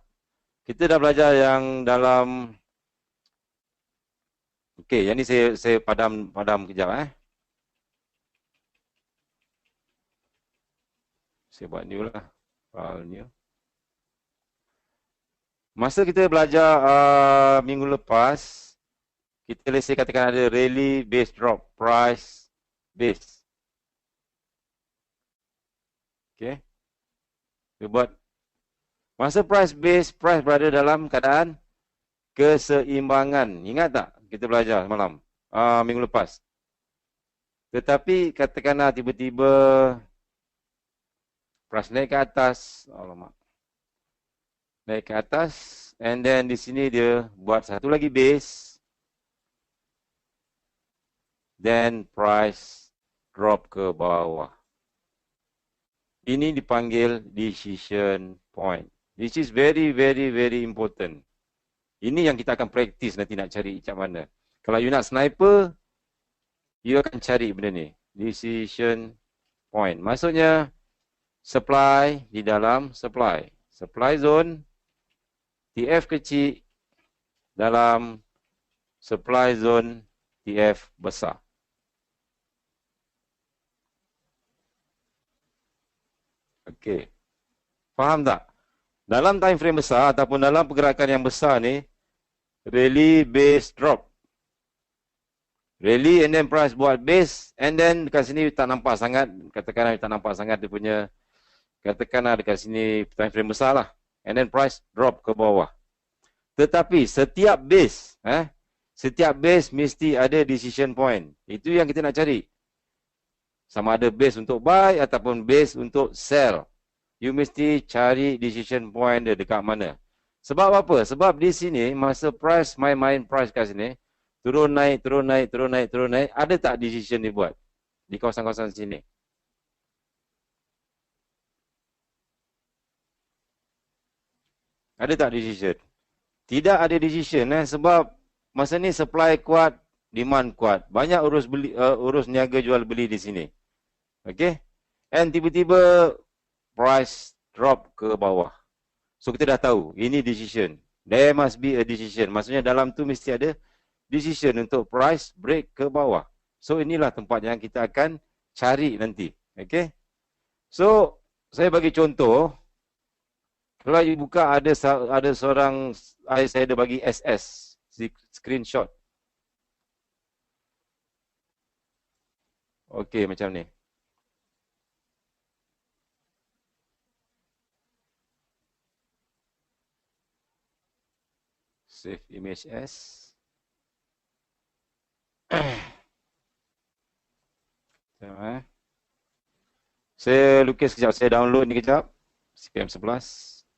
Kita dah belajar yang dalam... Okay, yang ni saya padam kejap . Saya buat new lah. File new. Masa kita belajar minggu lepas, kita let's say katakan ada rally, base drop, price, base. Okay. Kita buat. Masa price base, price berada dalam keadaan keseimbangan. Ingat tak kita belajar semalam, minggu lepas. Tetapi katakanlah tiba-tiba price naik ke atas. Alamak. Naik ke atas, and then di sini dia buat satu lagi base, then price drop ke bawah. Ini dipanggil decision point. This is very, very, very important. Ini yang kita akan practice nanti nak cari macam mana. Kalau you nak sniper, you akan cari benda ni, decision point. Maksudnya supply di dalam supply zone. TF kecil dalam supply zone TF besar. Okey. Faham tak? Dalam time frame besar ataupun dalam pergerakan yang besar ni, rally, base, drop. Rally and then price buat base, and then dekat sini tak nampak sangat, katakanlah tak nampak sangat dia punya, katakanlah dekat sini time frame besar lah. And then price drop ke bawah. Tetapi setiap base, setiap base mesti ada decision point. Itu yang kita nak cari. Sama ada base untuk buy ataupun base untuk sell. You mesti cari decision point dia dekat mana. Sebab apa? Sebab di sini masa price main price kat sini, turun naik, ada tak decision dibuat di kawasan-kawasan sini? Ada tak decision? Tidak ada decision sebab masa ni supply kuat, demand kuat. Banyak urus niaga jual beli di sini. Okay? And tiba-tiba price drop ke bawah. So kita dah tahu, ini decision. There must be a decision. Maksudnya dalam tu mesti ada decision untuk price break ke bawah. So inilah tempat yang kita akan cari nanti. Okay? So saya bagi contoh. Kalau you buka ada seorang, saya ada bagi SS, screenshot. Okey, macam ni. Save image as. Saya lukis kejap, saya download ni kejap. CPM 11.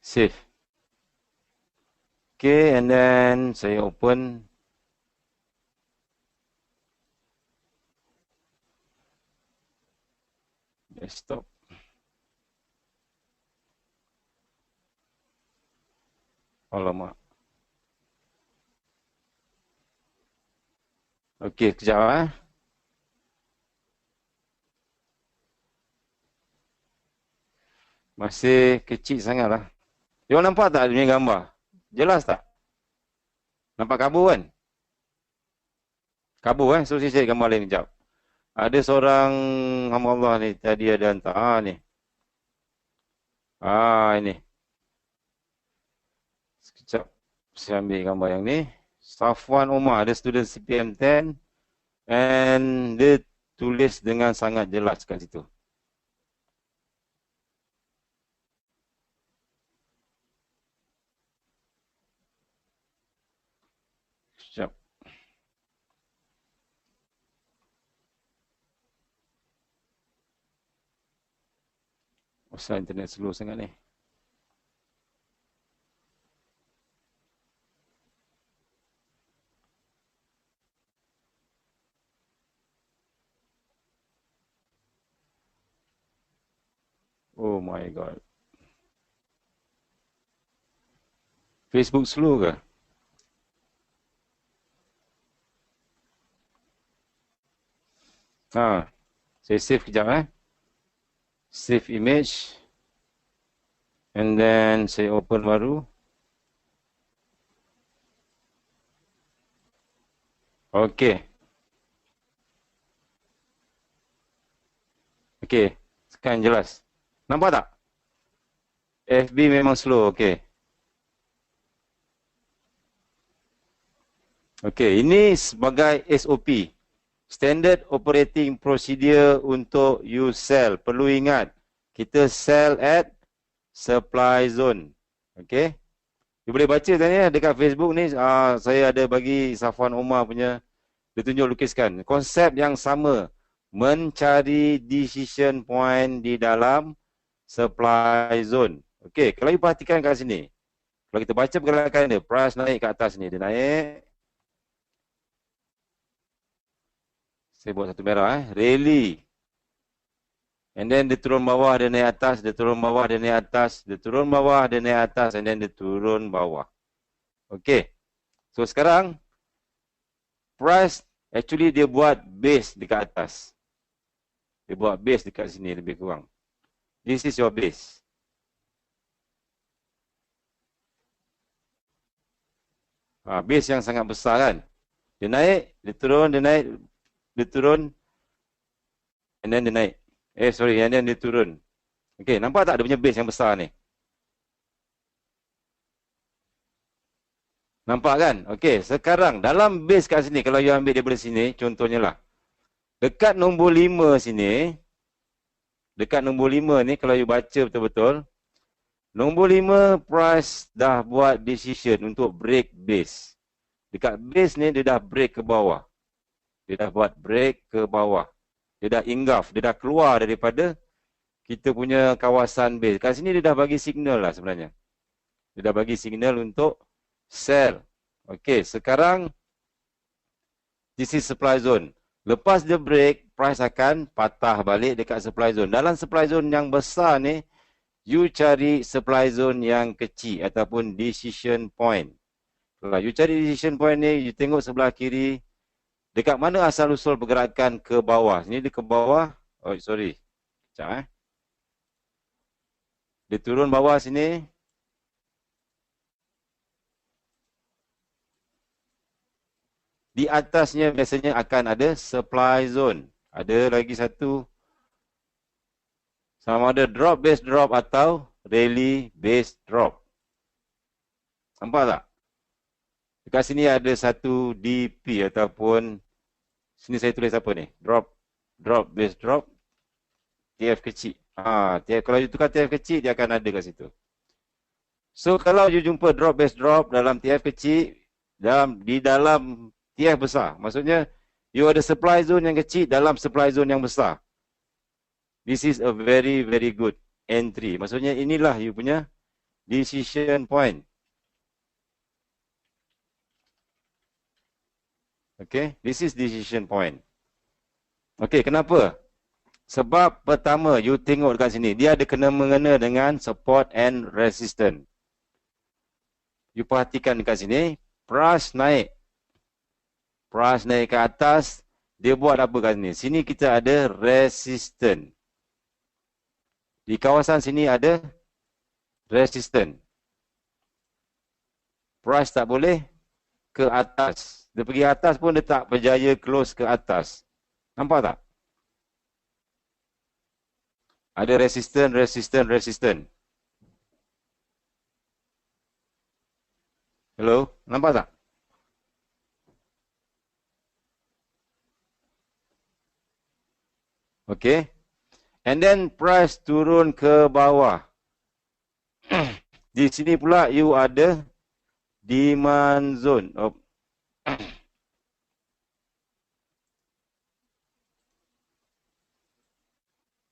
Save. Okay, and then saya open. Desktop. Alamak. Okey, kejap . Masih kecil sangatlah. You nampak tak dia punya gambar? Jelas tak? Nampak kabur kan? Kabur So saya cari gambar lain kejap. Ada seorang hamba Allah ni tadi ada hantar ni. Ini. Sekejap saya ambil gambar yang ni. Safwan Omar, ada student CPM 10 and dia tulis dengan sangat jelas kat situ. Sekejap. Usah internet slow sangat ni. Oh my god. Facebook slow ke? Saya save kejap Save image. And then saya open baru. Okey. Okey, sekarang jelas. Nampak tak? FB memang slow, okey. Okey, ini sebagai SOP. Standard Operating Procedure untuk you sell. Perlu ingat, kita sell at supply zone. Okey. You boleh baca tadi dekat Facebook ni, saya ada bagi Safwan Omar punya, dia tunjuk lukiskan. Konsep yang sama, mencari decision point di dalam supply zone. Okey, kalau you perhatikan kat sini, kalau kita baca pergerakan dia, price naik ke atas ni, dia naik. Saya buat satu merah rally. And then dia turun bawah, dia naik atas, dia turun bawah, dia naik atas, dia turun bawah, dia naik atas, and then dia turun bawah. Okey. So sekarang price actually dia buat base dekat atas. Dia buat base dekat sini lebih kurang. This is your base. Base yang sangat besar kan. Dia naik, dia turun, dia naik, dia turun, and then dia naik. And then dia turun. Okey, nampak tak dia punya base yang besar ni? Nampak kan? Okey, sekarang dalam base kat sini, kalau you ambil daripada sini, contohnya lah. Dekat nombor 5 sini, dekat nombor 5 ni, kalau you baca betul-betul, nombor 5, price dah buat decision untuk break base. Dekat base ni, dia dah break ke bawah. Dia dah buat break ke bawah. Dia dah engulf, dia dah keluar daripada kita punya kawasan base. Kat sini dia dah bagi signal lah sebenarnya. Dia dah bagi signal untuk sell. Okey, sekarang this is supply zone. Lepas dia break, price akan patah balik dekat supply zone. Dalam supply zone yang besar ni, you cari supply zone yang kecil ataupun decision point. Kalau you cari decision point ni, you tengok sebelah kiri, dekat mana asal-usul pergerakan ke bawah? Sini dia ke bawah. Oh, sorry. Sekejap Dia turun bawah sini. Di atasnya biasanya akan ada supply zone. Ada lagi satu. Sama ada drop base drop atau rally base drop. Nampak tak? Dekat sini ada satu DP ataupun sini saya tulis apa ni? Drop base drop, TF kecil. Kalau you tukar TF kecil, dia akan ada kat situ. So, kalau you jumpa drop base drop dalam TF kecil, di dalam TF besar, maksudnya, you ada supply zone yang kecil dalam supply zone yang besar. This is a very, very good entry. Maksudnya, inilah you punya decision point. Okay, this is decision point. Okay, kenapa? Sebab pertama, you tengok dekat sini, dia ada kena-mengena dengan support and resistance. You perhatikan dekat sini, price naik. Price naik ke atas, dia buat apa kat sini? Sini kita ada resistance. Di kawasan sini ada resistance. Price tak boleh ke atas. Dia pergi atas pun dia tak berjaya close ke atas. Nampak tak? Ada resistance, resistance, resistance. Hello? Nampak tak? Okay. And then price turun ke bawah. Di sini pula you ada demand zone.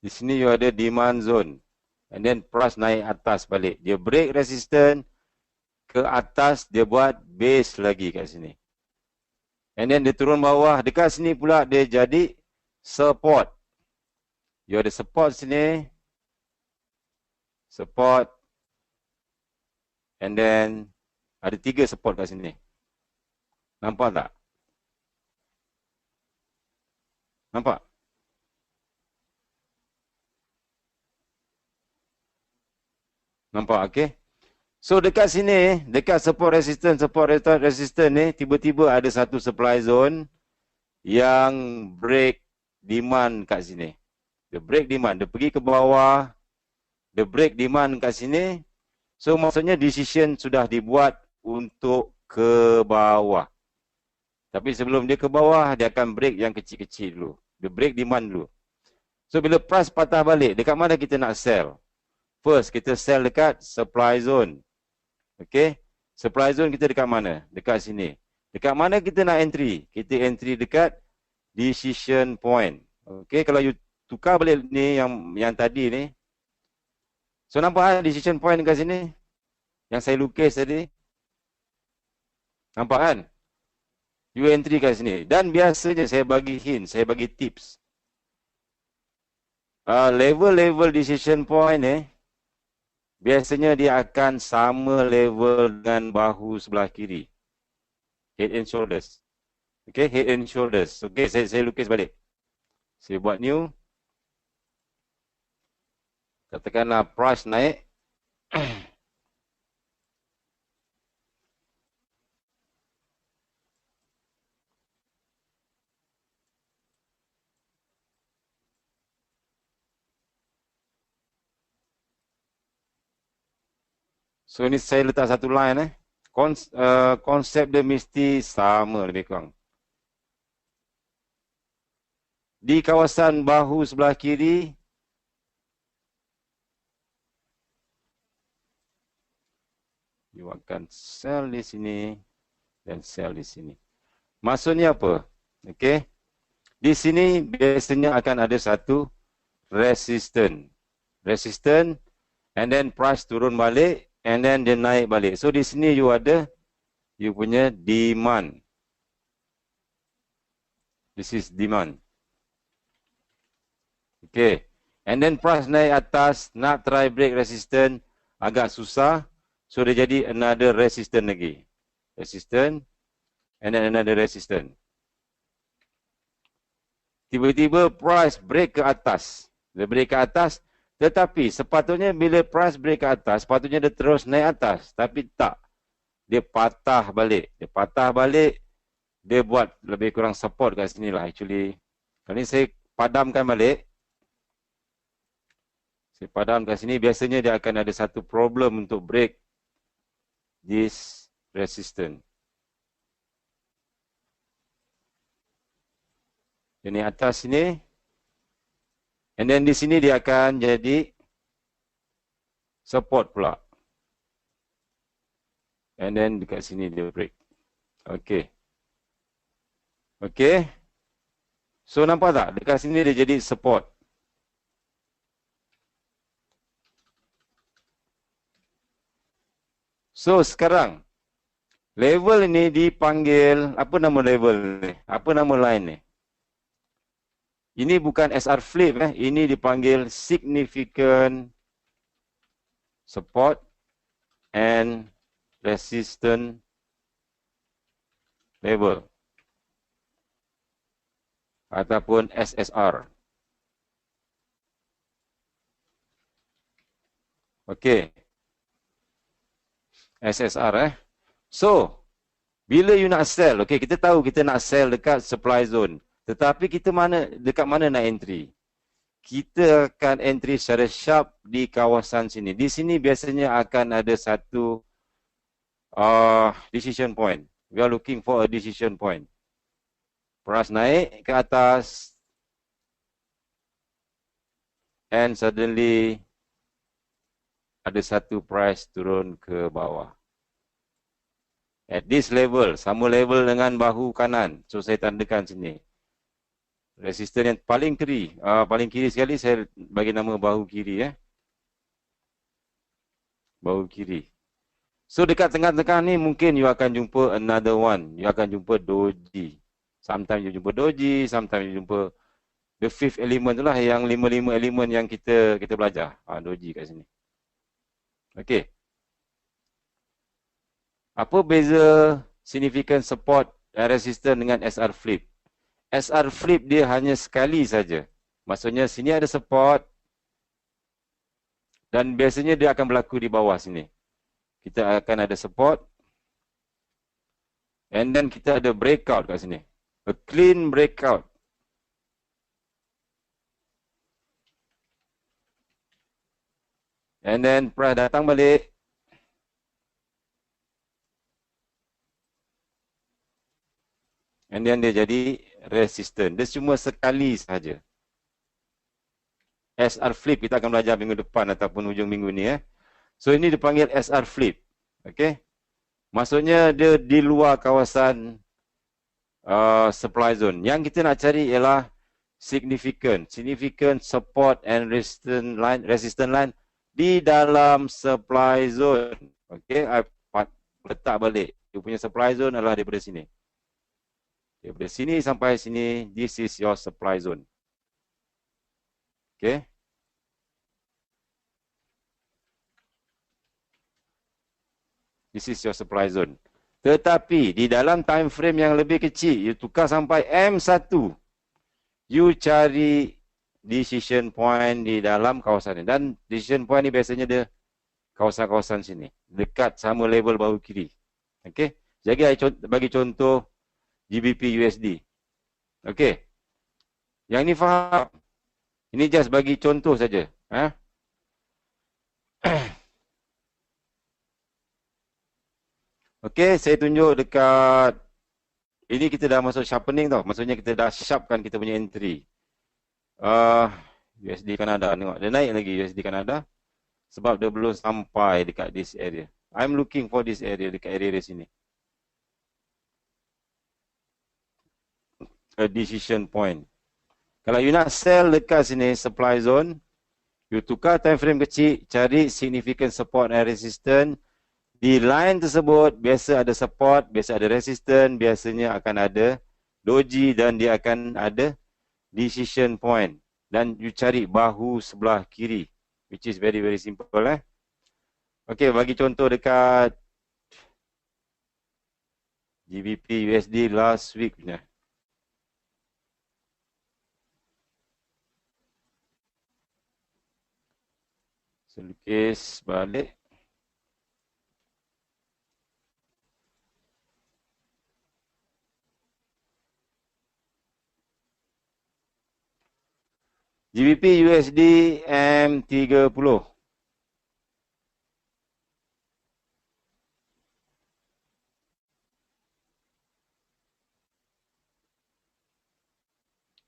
Di sini you ada demand zone. And then price naik atas balik. Dia break resistance ke atas, dia buat base lagi kat sini. And then dia turun bawah. Dekat sini pula dia jadi support. You ada support sini. Support. And then ada 3 support kat sini. Nampak tak? Nampak? Nampak, okay? So dekat sini, dekat support resistance ni, tiba-tiba ada satu supply zone yang break demand kat sini. Dia break demand, dia pergi ke bawah, dia break demand kat sini. So maksudnya decision sudah dibuat untuk ke bawah. Tapi sebelum dia ke bawah, dia akan break yang kecil-kecil dulu. Dia break demand dulu. So bila price patah balik, dekat mana kita nak sell? First, kita sell dekat supply zone. Okay, supply zone kita dekat mana? Dekat sini. Dekat mana kita nak entry? Kita entry dekat decision point. Okay, kalau you tukar balik ni yang tadi ni. So nampak decision point dekat sini? Yang saya lukis tadi. Nampak kan? You entry kat sini. Dan biasanya saya bagi hint, saya bagi tips. Level-level decision point ni, biasanya dia akan sama level dengan bahu sebelah kiri. Head and shoulders. Okay, head and shoulders. Okay, saya lukis balik. Saya buat new. Katakanlah price naik. So ini saya letak satu line konsep dia mesti sama lebih kurang. Di kawasan bahu sebelah kiri, you akan sell di sini dan sell di sini. Maksudnya apa? Okay. Di sini biasanya akan ada satu resistance. Resistance and then price turun balik and then dia naik balik. So di sini you ada you punya demand. This is demand. Okay. And then price naik atas, nak try break resistance, agak susah. So dia jadi another resistance lagi. Resistance. And then another resistance. Tiba-tiba price break ke atas. Dia break ke atas. Tetapi sepatutnya bila price break ke atas, sepatutnya dia terus naik atas. Tapi tak. Dia patah balik. Dia patah balik. Dia buat lebih kurang support kat sini lah actually. Kali ni saya padamkan balik. Saya padam kat sini. Biasanya dia akan ada satu problem untuk break this resistance. Ini atas sini. And then di sini dia akan jadi support pula. And then dekat sini dia break. Okay. Okay. So nampak tak? Dekat sini dia jadi support. So sekarang level ini dipanggil, apa nama level ni? Apa nama line ni? Ini bukan SR flip ini dipanggil significant support and resistance level ataupun SSR. Okey. SSR So, bila you nak sell, okey, kita tahu kita nak sell dekat supply zone. Tetapi kita dekat mana nak entry? Kita akan entry secara sharp di kawasan sini. Di sini biasanya akan ada satu decision point. We are looking for a decision point. Price naik ke atas and suddenly ada satu price turun ke bawah. At this level, sama level dengan bahu kanan. So saya tandakan sini. Resisten yang paling kiri sekali saya bagi nama bahu kiri Bahu kiri. So dekat tengah-tengah ni mungkin you akan jumpa another one. You akan jumpa doji. Sometimes you jumpa doji, sometimes you jumpa the fifth element tu lah, yang 5 elemen yang kita belajar. Doji kat sini. Okey. Apa beza significant support dan resistance dengan SR flip? SR flip dia hanya sekali saja. Maksudnya sini ada support dan biasanya dia akan berlaku di bawah sini. Kita akan ada support and then kita ada breakout kat sini. A clean breakout. And then price datang balik. And then dia jadi resistant. Dia cuma sekali saja. SR flip kita akan belajar minggu depan ataupun hujung minggu ni So ini dipanggil SR flip. Okey. Maksudnya dia di luar kawasan supply zone. Yang kita nak cari ialah significant support and resistance line di dalam supply zone. Okey, I letak balik. Dia punya supply zone adalah daripada sini. Daripada sini sampai sini, this is your supply zone. Okay. This is your supply zone. Tetapi di dalam time frame yang lebih kecil, you tukar sampai M1. You cari decision point di dalam kawasan ini. Dan decision point ni biasanya dia kawasan-kawasan sini. Dekat sama level bahu kiri. Okay. Jadi bagi contoh GBP USD. Okey. Yang ni faham? Ini just bagi contoh saja. Okey, saya tunjuk dekat ini kita dah masuk sharpening tau. Maksudnya kita dah sharpkan kita punya entry. USD Kanada tengok. Dia naik lagi USD Kanada sebab dia belum sampai dekat this area. I'm looking for this area dekat area sini. A decision point. Kalau you nak sell dekat sini supply zone, you tukar time frame kecil, cari significant support and resistance. Di line tersebut biasa ada support, biasa ada resistance, biasanya akan ada doji dan dia akan ada decision point. Dan you cari bahu sebelah kiri, which is very simple Okey, bagi contoh dekat GBP USD last week punya. Selukis balik. GBP USD M30.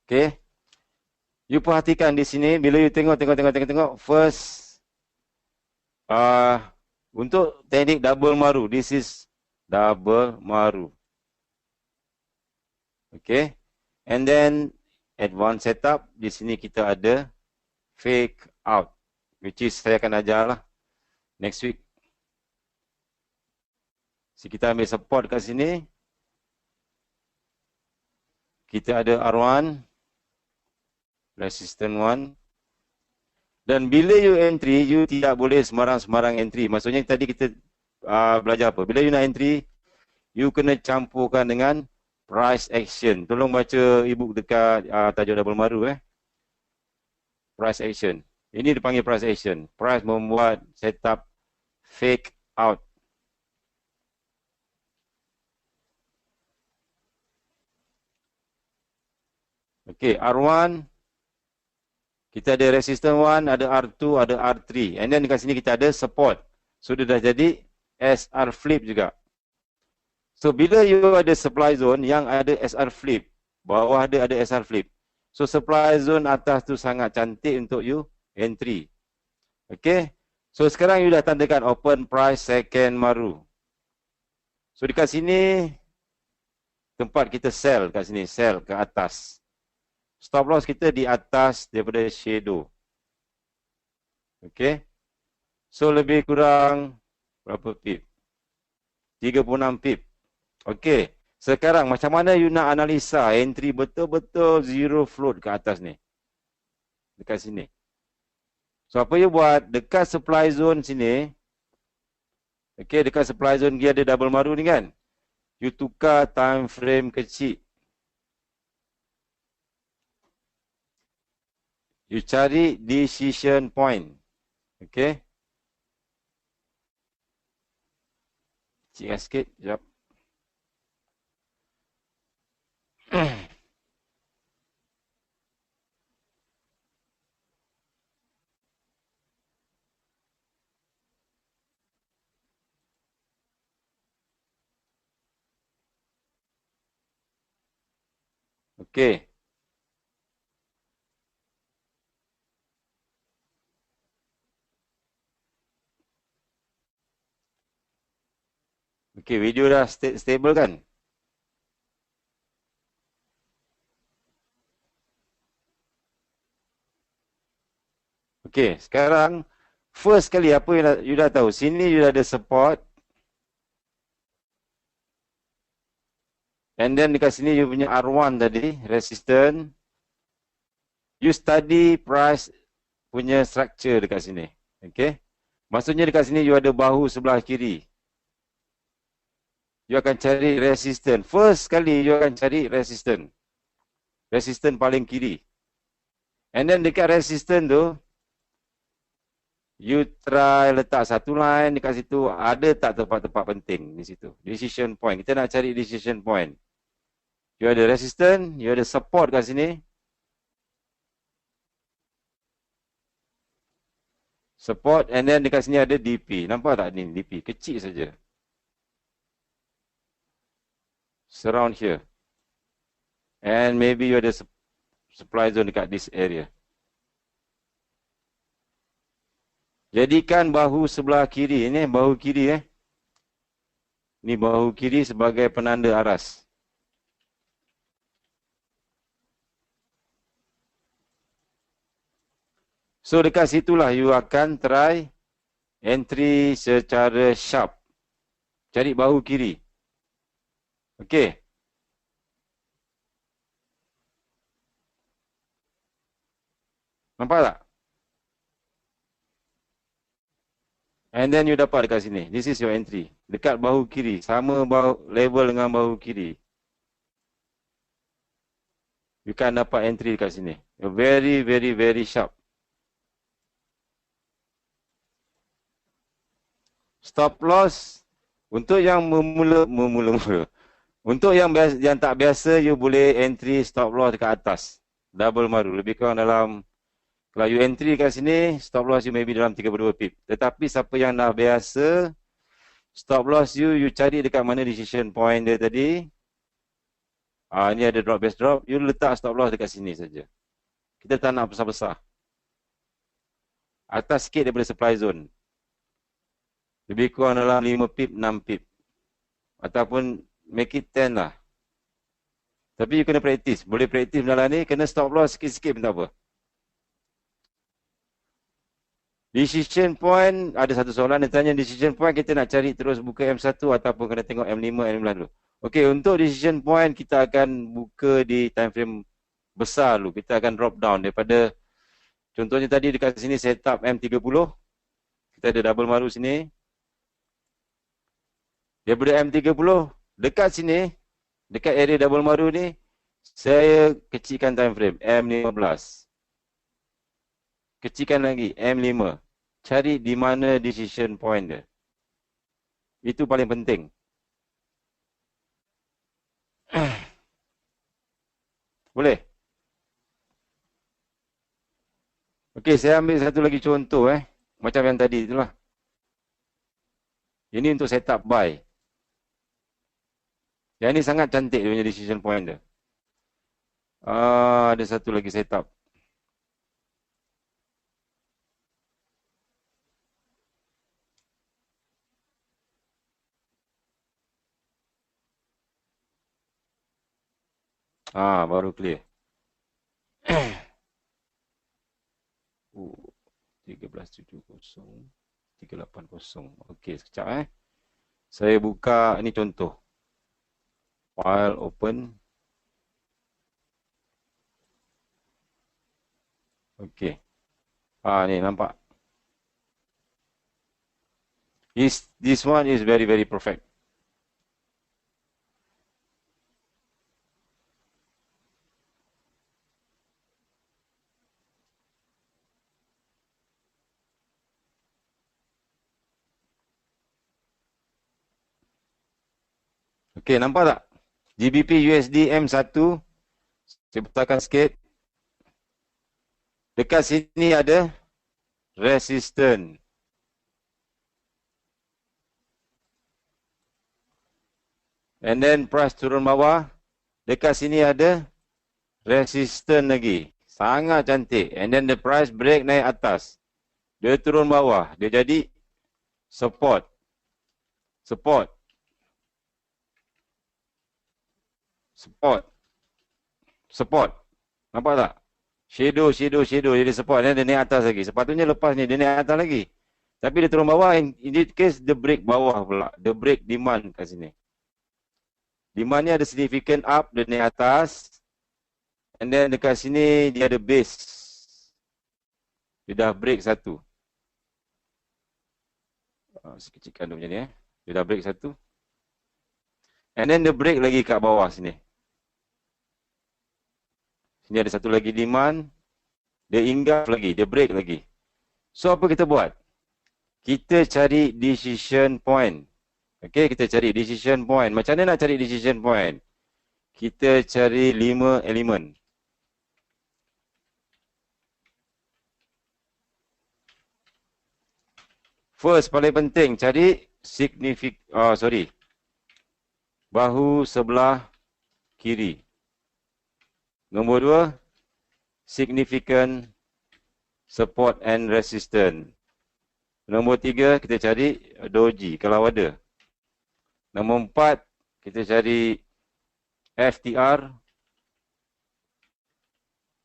Okey. You perhatikan di sini, bila you tengok, first, untuk teknik double maru, this is double maru. Okay, and then advanced setup, di sini kita ada fake out, which is saya akan ajar lah next week. So, kita ambil support kat sini. Kita ada R1, resistance 1. Dan bila you entry, you tidak boleh sembarang-sembarang entry. Maksudnya tadi kita belajar apa? Bila you nak entry, you kena campurkan dengan price action. Tolong baca ebook dekat tajuk double maru. Price action. Ini dipanggil price action. Price membuat setup fake out. Okay, R1. Kita ada resistance 1, ada R2, ada R3. And then dekat sini kita ada support. So, dia dah jadi SR flip juga. So, bila you ada supply zone yang ada SR flip, bawah ada SR flip. So, supply zone atas tu sangat cantik untuk you entry. Okay. So, sekarang you dah tandakan open price second maru. So, dekat sini, tempat kita sell kat sini, sell ke atas. Stop loss kita di atas daripada shadow. Okay. So, lebih kurang berapa pip? 36 pip. Okay. Sekarang macam mana you nak analisa entry betul-betul zero float ke atas ni? Dekat sini. So, apa you buat? Dekat supply zone sini. Okay, dekat supply zone dia ada double maru ni kan? You tukar time frame kecil. You cari decision point. Okay. Kecil sikit. Sekejap. Okay. Okay, video dah stable kan? Okay, sekarang first kali apa you dah tahu? Sini you dah ada support. And then dekat sini you punya R1 tadi, resistance. You study price punya structure dekat sini. Okay. Maksudnya dekat sini you ada bahu sebelah kiri. You akan cari resistance. First kali you akan cari resistance. Resistance paling kiri. And then dekat resistance tu, you try letak satu line dekat situ. Ada tak tempat-tempat penting di situ? Decision point. Kita nak cari decision point. You ada resistance, you ada support kat sini. Support and then dekat sini ada DP. Nampak tak ni DP? Kecil saja. Surround here. And maybe you ada supply zone dekat this area. Jadikan bahu sebelah kiri. Ini bahu kiri Ini bahu kiri sebagai penanda aras. So dekat situlah you akan try entry secara sharp. Cari bahu kiri. Okay. Nampak tak? And then you dapat dekat sini. This is your entry. Dekat bahu kiri. Sama level dengan bahu kiri. You kan dapat entry dekat sini. You're very, very, very sharp. Stop loss. Untuk yang memula. Untuk yang tak biasa, you boleh entry stop loss dekat atas. Double maru. Lebih kurang dalam, kalau you entry kat sini, stop loss you maybe dalam 32 pip. Tetapi siapa yang dah biasa, stop loss you cari dekat mana decision point dia tadi. Ni ada drop base drop. You letak stop loss dekat sini saja. kita tak nak besar-besar. Atas sikit daripada supply zone. Lebih kurang dalam 5 pip, 6 pip. Ataupun make it 10 lah. Tapi you kena praktis. Boleh praktis dalam ni, kena stop loss sikit-sikit pun tak apa. Decision point, ada satu soalan dia tanya, decision point kita nak cari terus buka M1 ataupun kena tengok M5, M9 dulu. Okey, untuk decision point kita akan buka di time frame besar dulu. Kita akan drop down daripada, contohnya tadi dekat sini setup M30. Kita ada double maru sini. Daripada M30, dekat sini, dekat area double maru ni, saya kecilkan time frame M15. Kecilkan lagi M5. Cari di mana decision point dia. Itu paling penting. Boleh? Okey, saya ambil satu lagi contoh macam yang tadi itulah. Ini untuk setup buy. Yang ini sangat cantik dia punya decision point dia. Ada satu lagi setup. Baru clear. 1370 380. Okey, sekejap Saya buka ni contoh. File open. Okey. Ni nampak. This one is very very perfect. Okey, nampak tak? GBP USD M1. Saya betulkan sikit. Dekat sini ada resistance. And then price turun bawah. Dekat sini ada resistance lagi. Sangat cantik. And then the price break naik atas. Dia turun bawah. Dia jadi support. Support. Support. Support. Nampak tak? Shadow, shadow, shadow. Jadi support. Dia naik atas lagi. Sepatutnya lepas ni dia naik atas lagi. Tapi dia turun bawah. In this case, dia break bawah pula. Dia break demand kat sini. Demand ni ada significant up. Dia naik atas. And then dekat sini dia ada base. Dia dah break satu. Saya kecilkan dia macam ni. Dia dah break satu. And then dia break lagi kat bawah sini. Sini ada satu lagi demand. Dia hinggap lagi. Dia break lagi. So apa kita buat? Kita cari decision point. Okay, kita cari decision point. Macam mana nak cari decision point? Kita cari 5 elemen. First, paling penting cari bahu sebelah kiri. Nombor 2, significant support and resistance. Nombor 3, kita cari doji kalau ada. Nombor 4, kita cari FTR.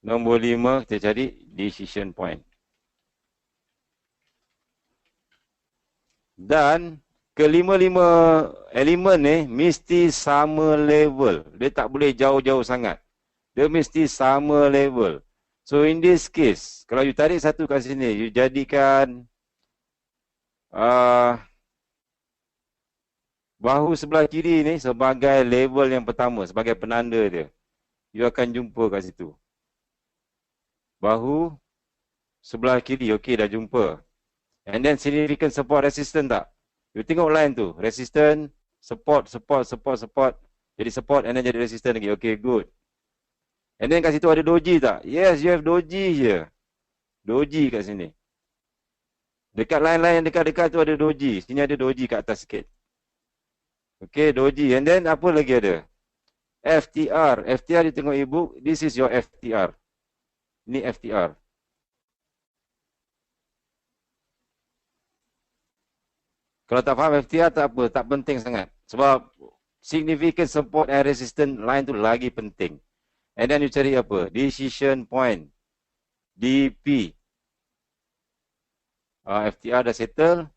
Nombor 5, kita cari decision point. Dan kelima-lima elemen ni mesti sama level. Dia tak boleh jauh-jauh sangat. Dia mesti sama level. So in this case, kalau you tarik satu kat sini, you jadikan bahu sebelah kiri ni sebagai level yang pertama, sebagai penanda dia. You akan jumpa kat situ. Bahu sebelah kiri, okey dah jumpa. And then significant support resistance tak? You tengok line tu, resistance, support, support, support, support. Jadi support and then jadi resistance lagi. Okay, good. And then kat situ ada doji tak? Yes, you have doji je. Doji kat sini. Dekat line-line yang dekat-dekat tu ada doji. Sini ada doji kat atas sikit. Okay, doji. And then apa lagi ada? FTR. FTR you tengok ibu, this is your FTR. Ini FTR. Kalau tak faham FTR tak apa, tak penting sangat. Sebab significant support and resistance line tu lagi penting. And then you cari apa? Decision point. DP. FTR dah settle.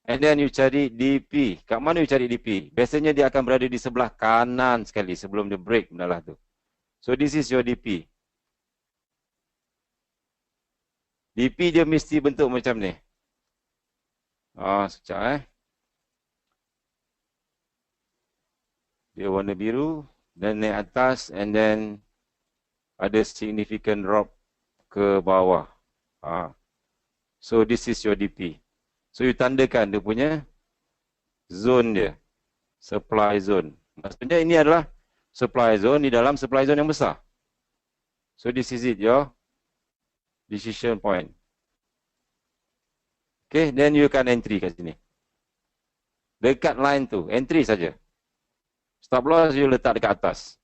And then you cari DP. Kat mana you cari DP? Biasanya dia akan berada di sebelah kanan sekali sebelum dia break benalah tu. So this is your DP. DP dia mesti bentuk macam ni. Sekejap Dia warna biru. Dan naik atas and then ada significant drop ke bawah. So this is your DP. So you tandakan dia punya zone dia. Supply zone. Maksudnya ini adalah supply zone di dalam supply zone yang besar. So this is it, your decision point. Okay, then you akan entry kat sini. Dekat line tu, entry saja. Stop loss you letak dekat atas.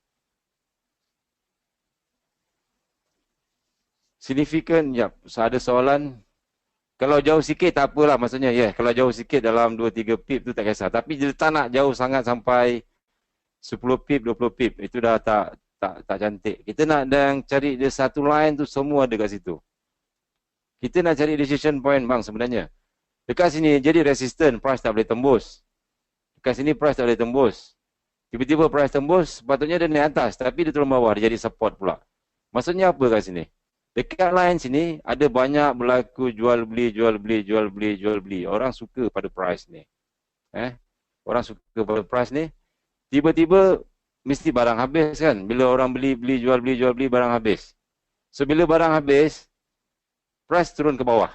Significant, ya. Ada soalan? Kalau jauh sikit tak apalah maksudnya. Kalau jauh sikit dalam 2-3 pip tu tak kisah. Tapi dia tak nak jauh sangat sampai 10 pip, 20 pip. Itu dah tak cantik. Kita nak dan cari dia satu line tu semua ada kat situ. Kita nak cari decision point bang sebenarnya. Dekat sini jadi resistant, price tak boleh tembus. Dekat sini price tak boleh tembus. Tiba-tiba price tembus, sepatutnya dia naik atas. Tapi dia turun bawah, dia jadi support pula. Maksudnya apa kat sini? Dekat line sini ada banyak berlaku jual beli, jual beli, jual beli, jual beli. Orang suka pada price ni. Orang suka pada price ni. Tiba-tiba mesti barang habis kan. Bila orang beli, jual beli, barang habis. So bila barang habis, price turun ke bawah.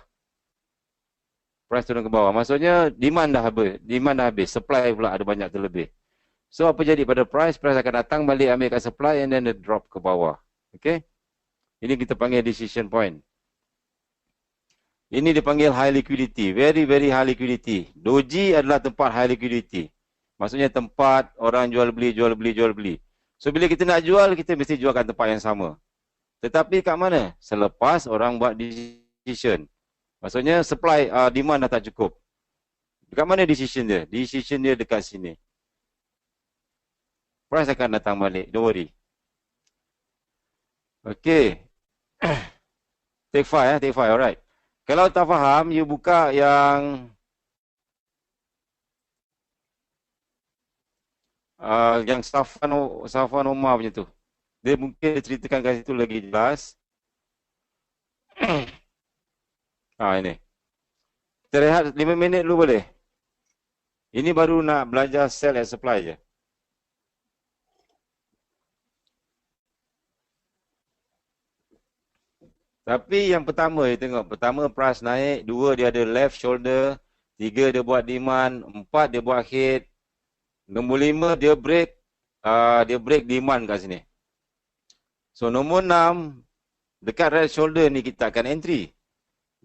Price turun ke bawah. Maksudnya demand dah habis. Supply pula ada banyak terlebih. So apa jadi pada price? Price akan datang balik ambil kat supply and then dia drop ke bawah. Okay. Ini kita panggil decision point. Ini dipanggil high liquidity. Very, very high liquidity. Doji adalah tempat high liquidity. Maksudnya tempat orang jual beli, jual beli, jual beli. So, bila kita nak jual, kita mesti jualkan tempat yang sama. Tetapi kat mana? Selepas orang buat decision. Maksudnya supply, demand dah tak cukup. Dekat mana decision dia? Decision dia dekat sini. Price akan datang balik. Don't worry. Okay. Take 5 take 5, alright. Kalau tak faham, you buka yang Safwan Omar punya tu. Dia mungkin ceritakan kat situ lagi jelas. Ini. Kita rehat 5 minit dulu boleh? Ini baru nak belajar sell and supply je. Tapi yang pertama dia tengok. Pertama price naik. 2 dia ada left shoulder. 3 dia buat demand. 4 dia buat hit. Nombor 5 dia break. Dia break demand kat sini. So nombor 6. Dekat right shoulder ni kita akan entry.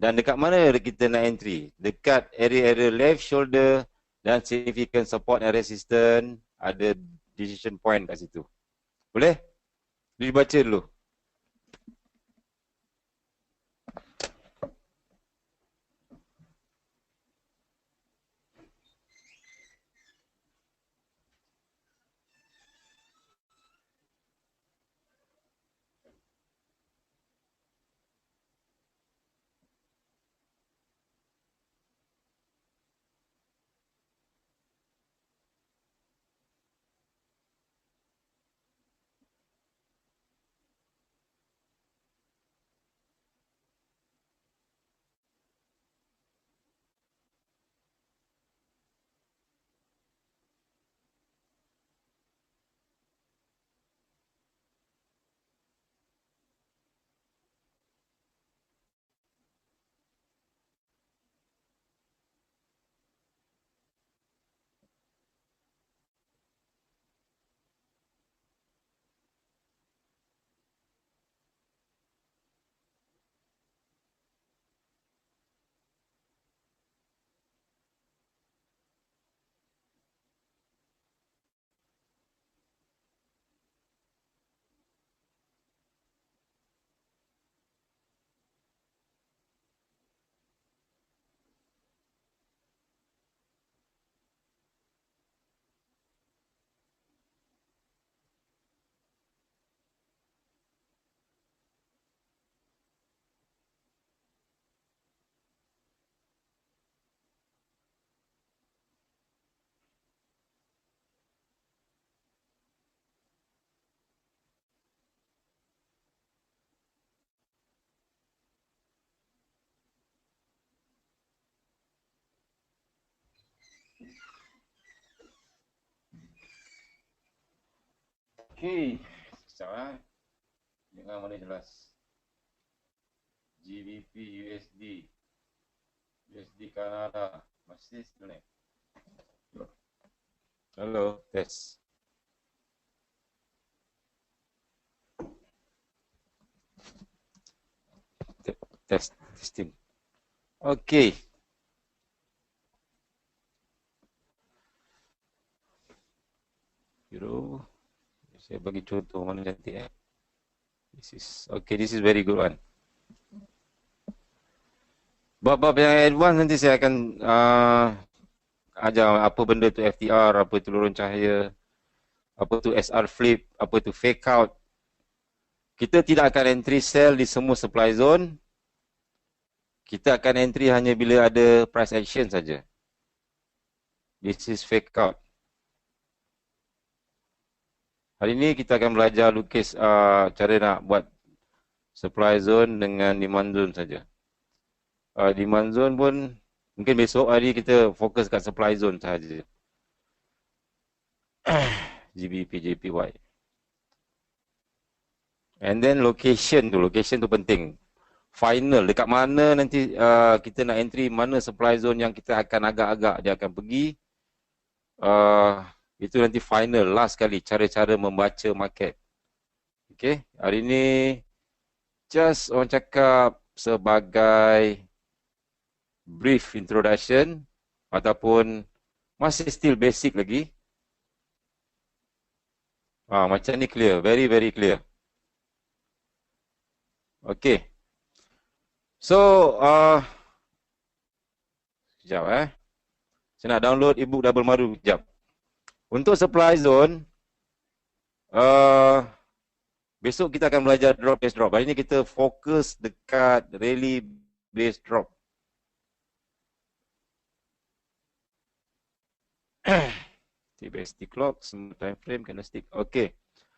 Dan dekat mana kita nak entry? Dekat area left shoulder. Dan significant support and resistance. Ada decision point kat situ. Boleh? Dibaca dulu. Okey. Sekejap. Dengar mana jelas. GBP USD. USD Kanada. Masih still naik. Hello, test. Testing. Okey. Euro. Saya bagi contoh mana cantik This is very good one. Bab-bab yang advance nanti saya akan ajar apa benda tu FTR, apa tu lorong cahaya, apa tu SR flip, apa tu fake out. Kita tidak akan entry sell di semua supply zone. Kita akan entry hanya bila ada price action saja. This is fake out. Hari ini kita akan belajar lukis cara nak buat supply zone dengan demand zone saja. Demand zone pun mungkin besok hari kita fokus kat supply zone saja. GBP, JPY. And then location tu penting. Final, dekat mana nanti kita nak entry, mana supply zone yang kita akan agak-agak dia akan pergi. Itu nanti final, last kali, cara-cara membaca market. Okay, hari ini just orang cakap sebagai brief introduction ataupun masih still basic lagi. Macam ni clear, very very clear. Okay. So, sekejap saya nak download ebook Double Maru sekejap. Untuk supply zone, besok kita akan belajar drop base drop. Hari ini kita fokus dekat rally base drop. TBST clock, semua time frame, candlestick. Okay.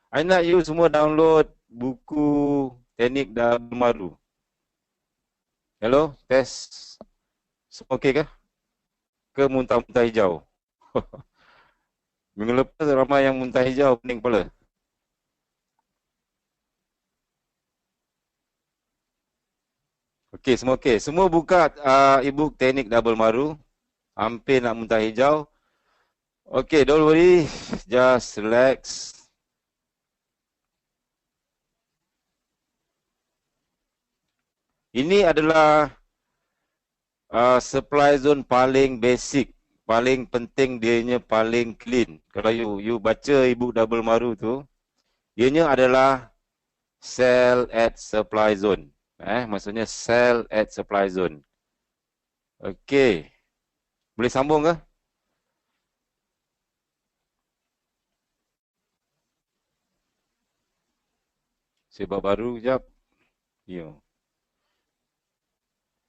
I nak you semua download buku teknik Double Maru. Hello, test. Semua okey kah? Ke muntah-muntah hijau? Minggu lepas ramai yang muntah hijau, pening kepala. Okey, semua okey. Semua buka ebook teknik Double Maru. Hampir nak muntah hijau. Okey, don't worry. Just relax. Ini adalah supply zone paling basic. Paling penting dianya paling clean. Kalau you baca ebook Double Maru tu, ianya adalah sell at supply zone. Maksudnya sell at supply zone. Okey. Boleh sambung ke? Sebab baru sekejap. Yo.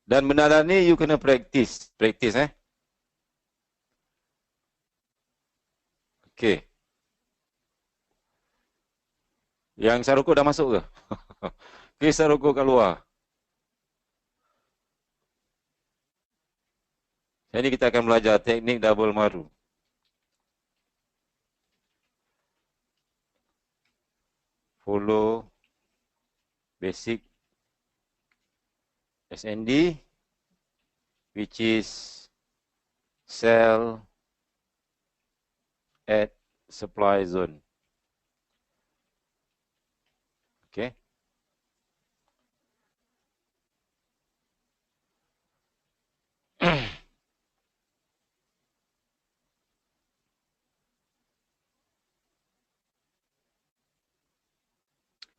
Dan benda ni you kena practice. Practice Okey. Yang isap rokok dah masuk ke? Isap rokok kat luar. Hari ni kita akan belajar teknik Double Maru. Follow basic SND, which is sell at supply zone. Okay.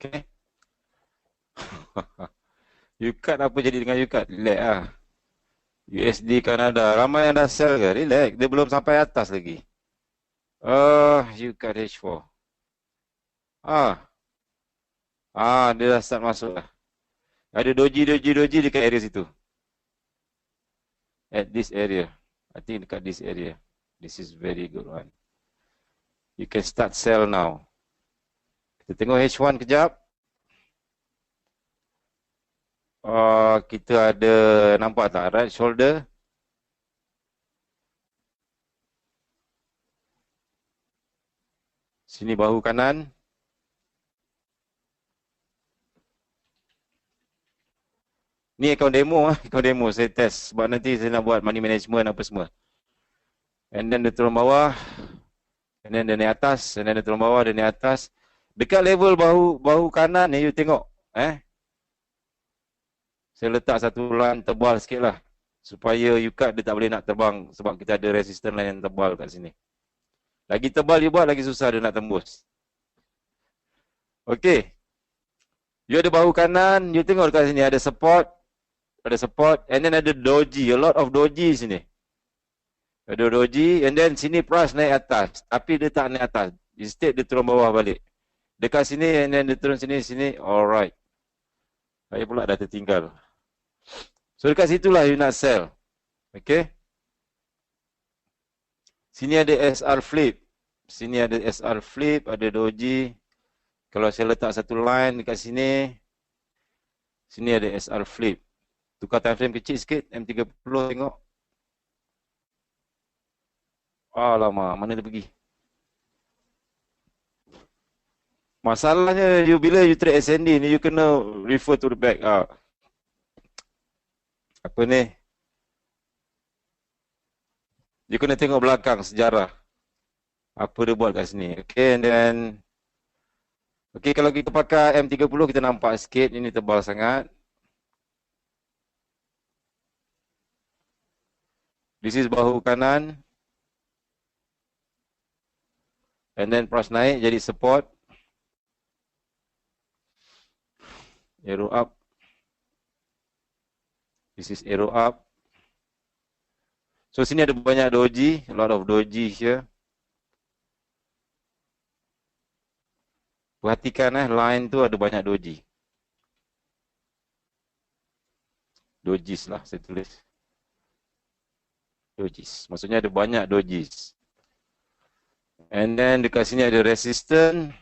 Okay. UCAD apa jadi dengan UCAD? Relax lah. USD Kanada. Ramai yang dah sell ke? Relax. Dia belum sampai atas lagi. UCAD H4. Dia dah start masuk lah. Ada doji dekat area situ. At this area. I think dekat this area. This is very good one. You can start sell now. Kita tengok H1 kejap. Kita ada, nampak tak right shoulder? Sini bahu kanan. Ni account demo, account demo saya test sebab nanti saya nak buat money management apa semua. And then dia turun bawah, and then dia naik atas, and then dia turun bawah, dia naik atas. Dekat level bahu kanan ni you tengok, saya letak satu line tebal sikit lah supaya you cut dia tak boleh nak terbang sebab kita ada resistance line yang tebal kat sini. Lagi tebal you buat, lagi susah dia nak tembus. Okey. You ada bahu kanan, you tengok dekat sini ada support, and then ada doji, a lot of doji sini. Ada doji, and then sini price naik atas, tapi dia tak naik atas. Instead dia turun bawah balik. Dekat sini, and then dia turun sini, alright. Saya pula dah tertinggal. So dekat situlah you nak sell. Okay. Sini ada SR flip. Sini ada SR flip, ada doji. Kalau saya letak satu line dekat sini, sini ada SR flip. Tukar time frame kecil sikit, M30 tengok. Alamak, mana dia pergi? Masalahnya bila you trade SND ni, you kena refer to the back. Apa ni? You kena tengok belakang sejarah. Apa dia buat kat sini. Okay, and then okay, kalau kita pakai M30 kita nampak sikit, ini tebal sangat. This is bahu kanan. And then price naik jadi support. Arrow up. This is arrow up. So sini ada banyak doji, a lot of doji here. Perhatikan line tu ada banyak doji. Dojis lah saya tulis. Dojis. Maksudnya ada banyak dojis. And then dekat sini ada resistance.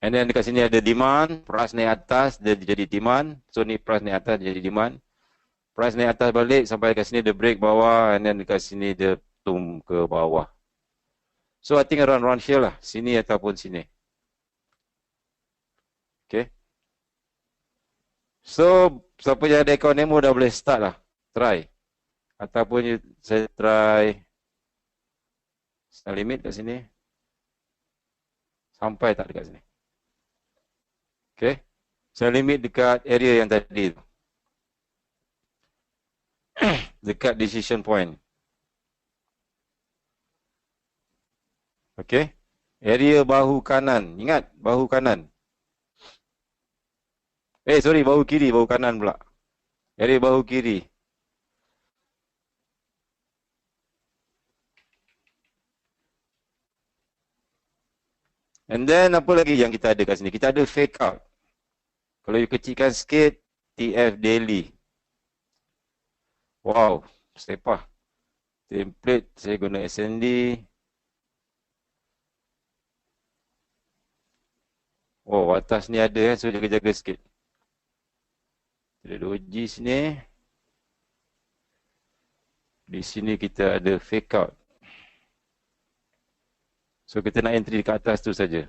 And then dekat sini ada demand. Price naik atas, dia jadi demand. So ni price naik atas, jadi demand. Price naik atas balik sampai dekat sini dia break bawah. And then dekat sini dia tum ke bawah. So I think around here lah. Sini ataupun sini. Okay. So siapa yang ada account demo dah boleh start lah. Try. Ataupun saya try start limit kat sini. Sampai tak dekat sini. Okay. Saya limit dekat area yang tadi tu. Dekat decision point. Okay. Area bahu kanan. Ingat, bahu kanan. Sorry, bahu kiri, bahu kanan pula. Area bahu kiri. And then apa lagi yang kita ada kat sini? Kita ada fake out. Kalau you kecilkan sikit, TF daily. Wow, sepah. Template saya guna SND. Oh, atas ni ada so jaga-jaga sikit. Ada doji sini. Di sini kita ada fake out. So kita nak entry dekat atas tu saja.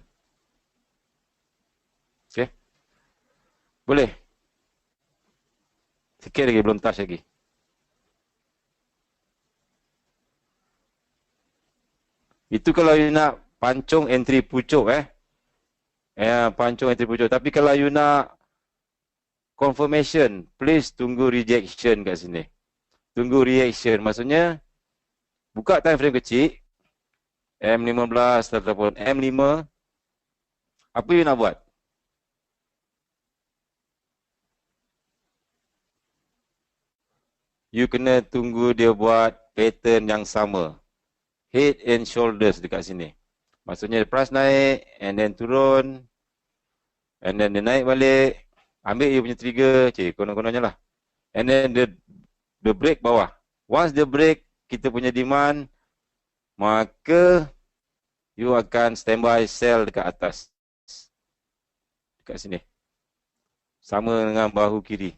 Okay. Boleh. Sikit lagi, belum touch lagi. Itu kalau you nak pancung entry pucuk pancung entry pucuk. Tapi kalau you nak confirmation, please tunggu rejection kat sini. Tunggu reaction. Maksudnya buka time frame kecil. M15 ataupun M5. Apa you nak buat? You kena tunggu dia buat pattern yang sama. Head and shoulders dekat sini. Maksudnya price naik and then turun. And then dia naik balik. Ambil you punya trigger. Konon-kononnya lah. And then dia break bawah. Once dia break kita punya demand, maka you akan standby sell dekat atas. Dekat sini. Sama dengan bahu kiri.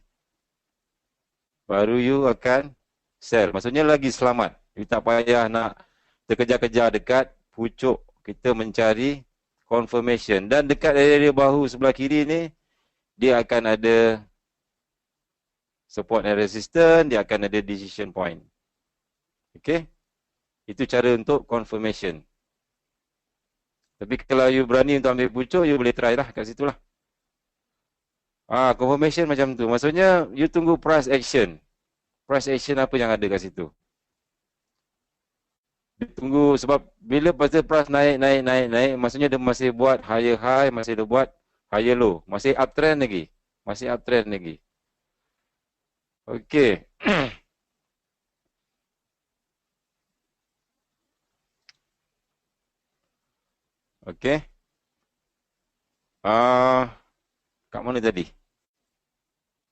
Baru you akan sell. Maksudnya lagi selamat. You tak payah nak terkejar-kejar dekat pucuk. Kita mencari confirmation. Dan dekat area bahu sebelah kiri ni, dia akan ada support and resistance, dia akan ada decision point. Okay? Itu cara untuk confirmation. Tapi kalau you berani untuk ambil pucuk, you boleh try lah kat situ lah. Confirmation macam tu. Maksudnya, you tunggu price action. Price action apa yang ada kat situ. Dia tunggu sebab bila pasal price naik, maksudnya dia masih buat higher high, masih dia buat higher low. Masih uptrend lagi. Masih uptrend lagi. Okey. Okey. Kat mana tadi?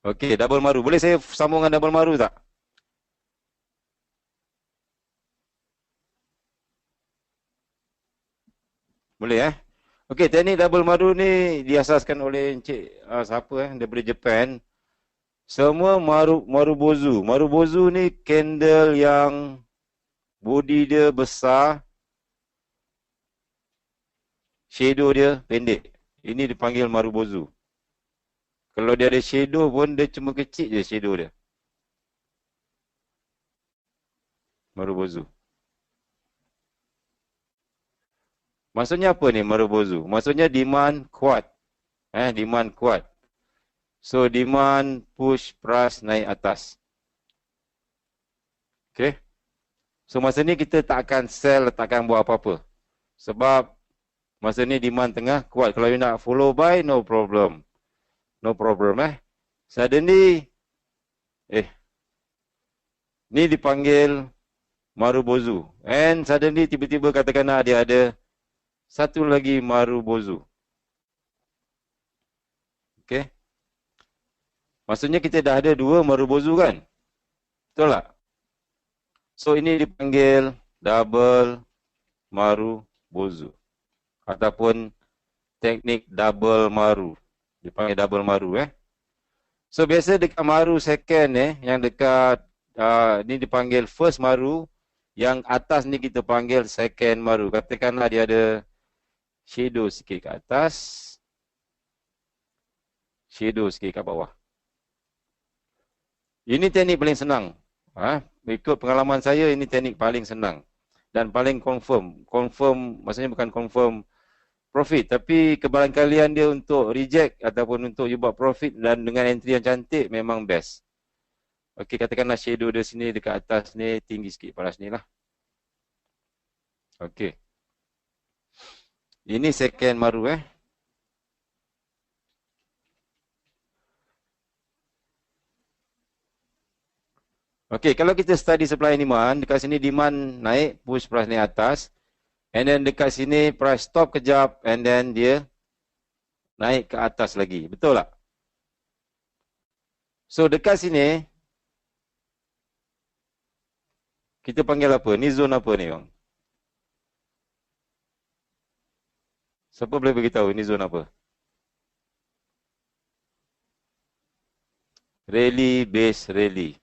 Okey, double maru. Boleh saya sambung dengan double maru tak? Boleh Okey, teknik double maru ni diasaskan oleh Encik siapa daripada Japan. Semua marubozu. Marubozu ni candle yang body dia besar, shadow dia pendek. Ini dipanggil marubozu. Kalau dia ada shadow pun, dia cuma kecil je shadow dia. Marubozu. Maksudnya apa ni marubozu? Maksudnya demand kuat. Demand kuat. So, demand push price naik atas. Okay. So, masa ni kita tak akan sell, tak akan buat apa-apa. Sebab, masa ni demand tengah kuat. Kalau you nak follow buy, no problem. No problem Suddenly, ni dipanggil marubozu. And suddenly, tiba-tiba katakanlah dia ada satu lagi marubozu. Okay. Maksudnya kita dah ada dua marubozu kan? Betul tak? So ini dipanggil double marubozu. Ataupun teknik double maru. Dipanggil double maru So biasa dekat maru second yang dekat ni dipanggil first maru. Yang atas ni kita panggil second maru. Katakanlah dia ada shadow sikit ke atas. Shadow sikit kat bawah. Ini teknik paling senang. Ikut pengalaman saya, ini teknik paling senang. Dan paling confirm. Confirm, maksudnya bukan confirm profit. Tapi kebarangkalian dia untuk reject ataupun untuk you buat profit dan dengan entry yang cantik memang best. Okey, katakanlah shadow dia sini dekat atas ni tinggi sikit pada sini lah. Okey. Ini second maru Okey, kalau kita study supply and demand, dekat sini demand naik, push price naik atas. And then dekat sini price stop kejap and then dia naik ke atas lagi. Betul tak? So dekat sini, kita panggil apa? Ni zone apa ni bang? Siapa boleh beritahu ini zone apa? Rally base rally.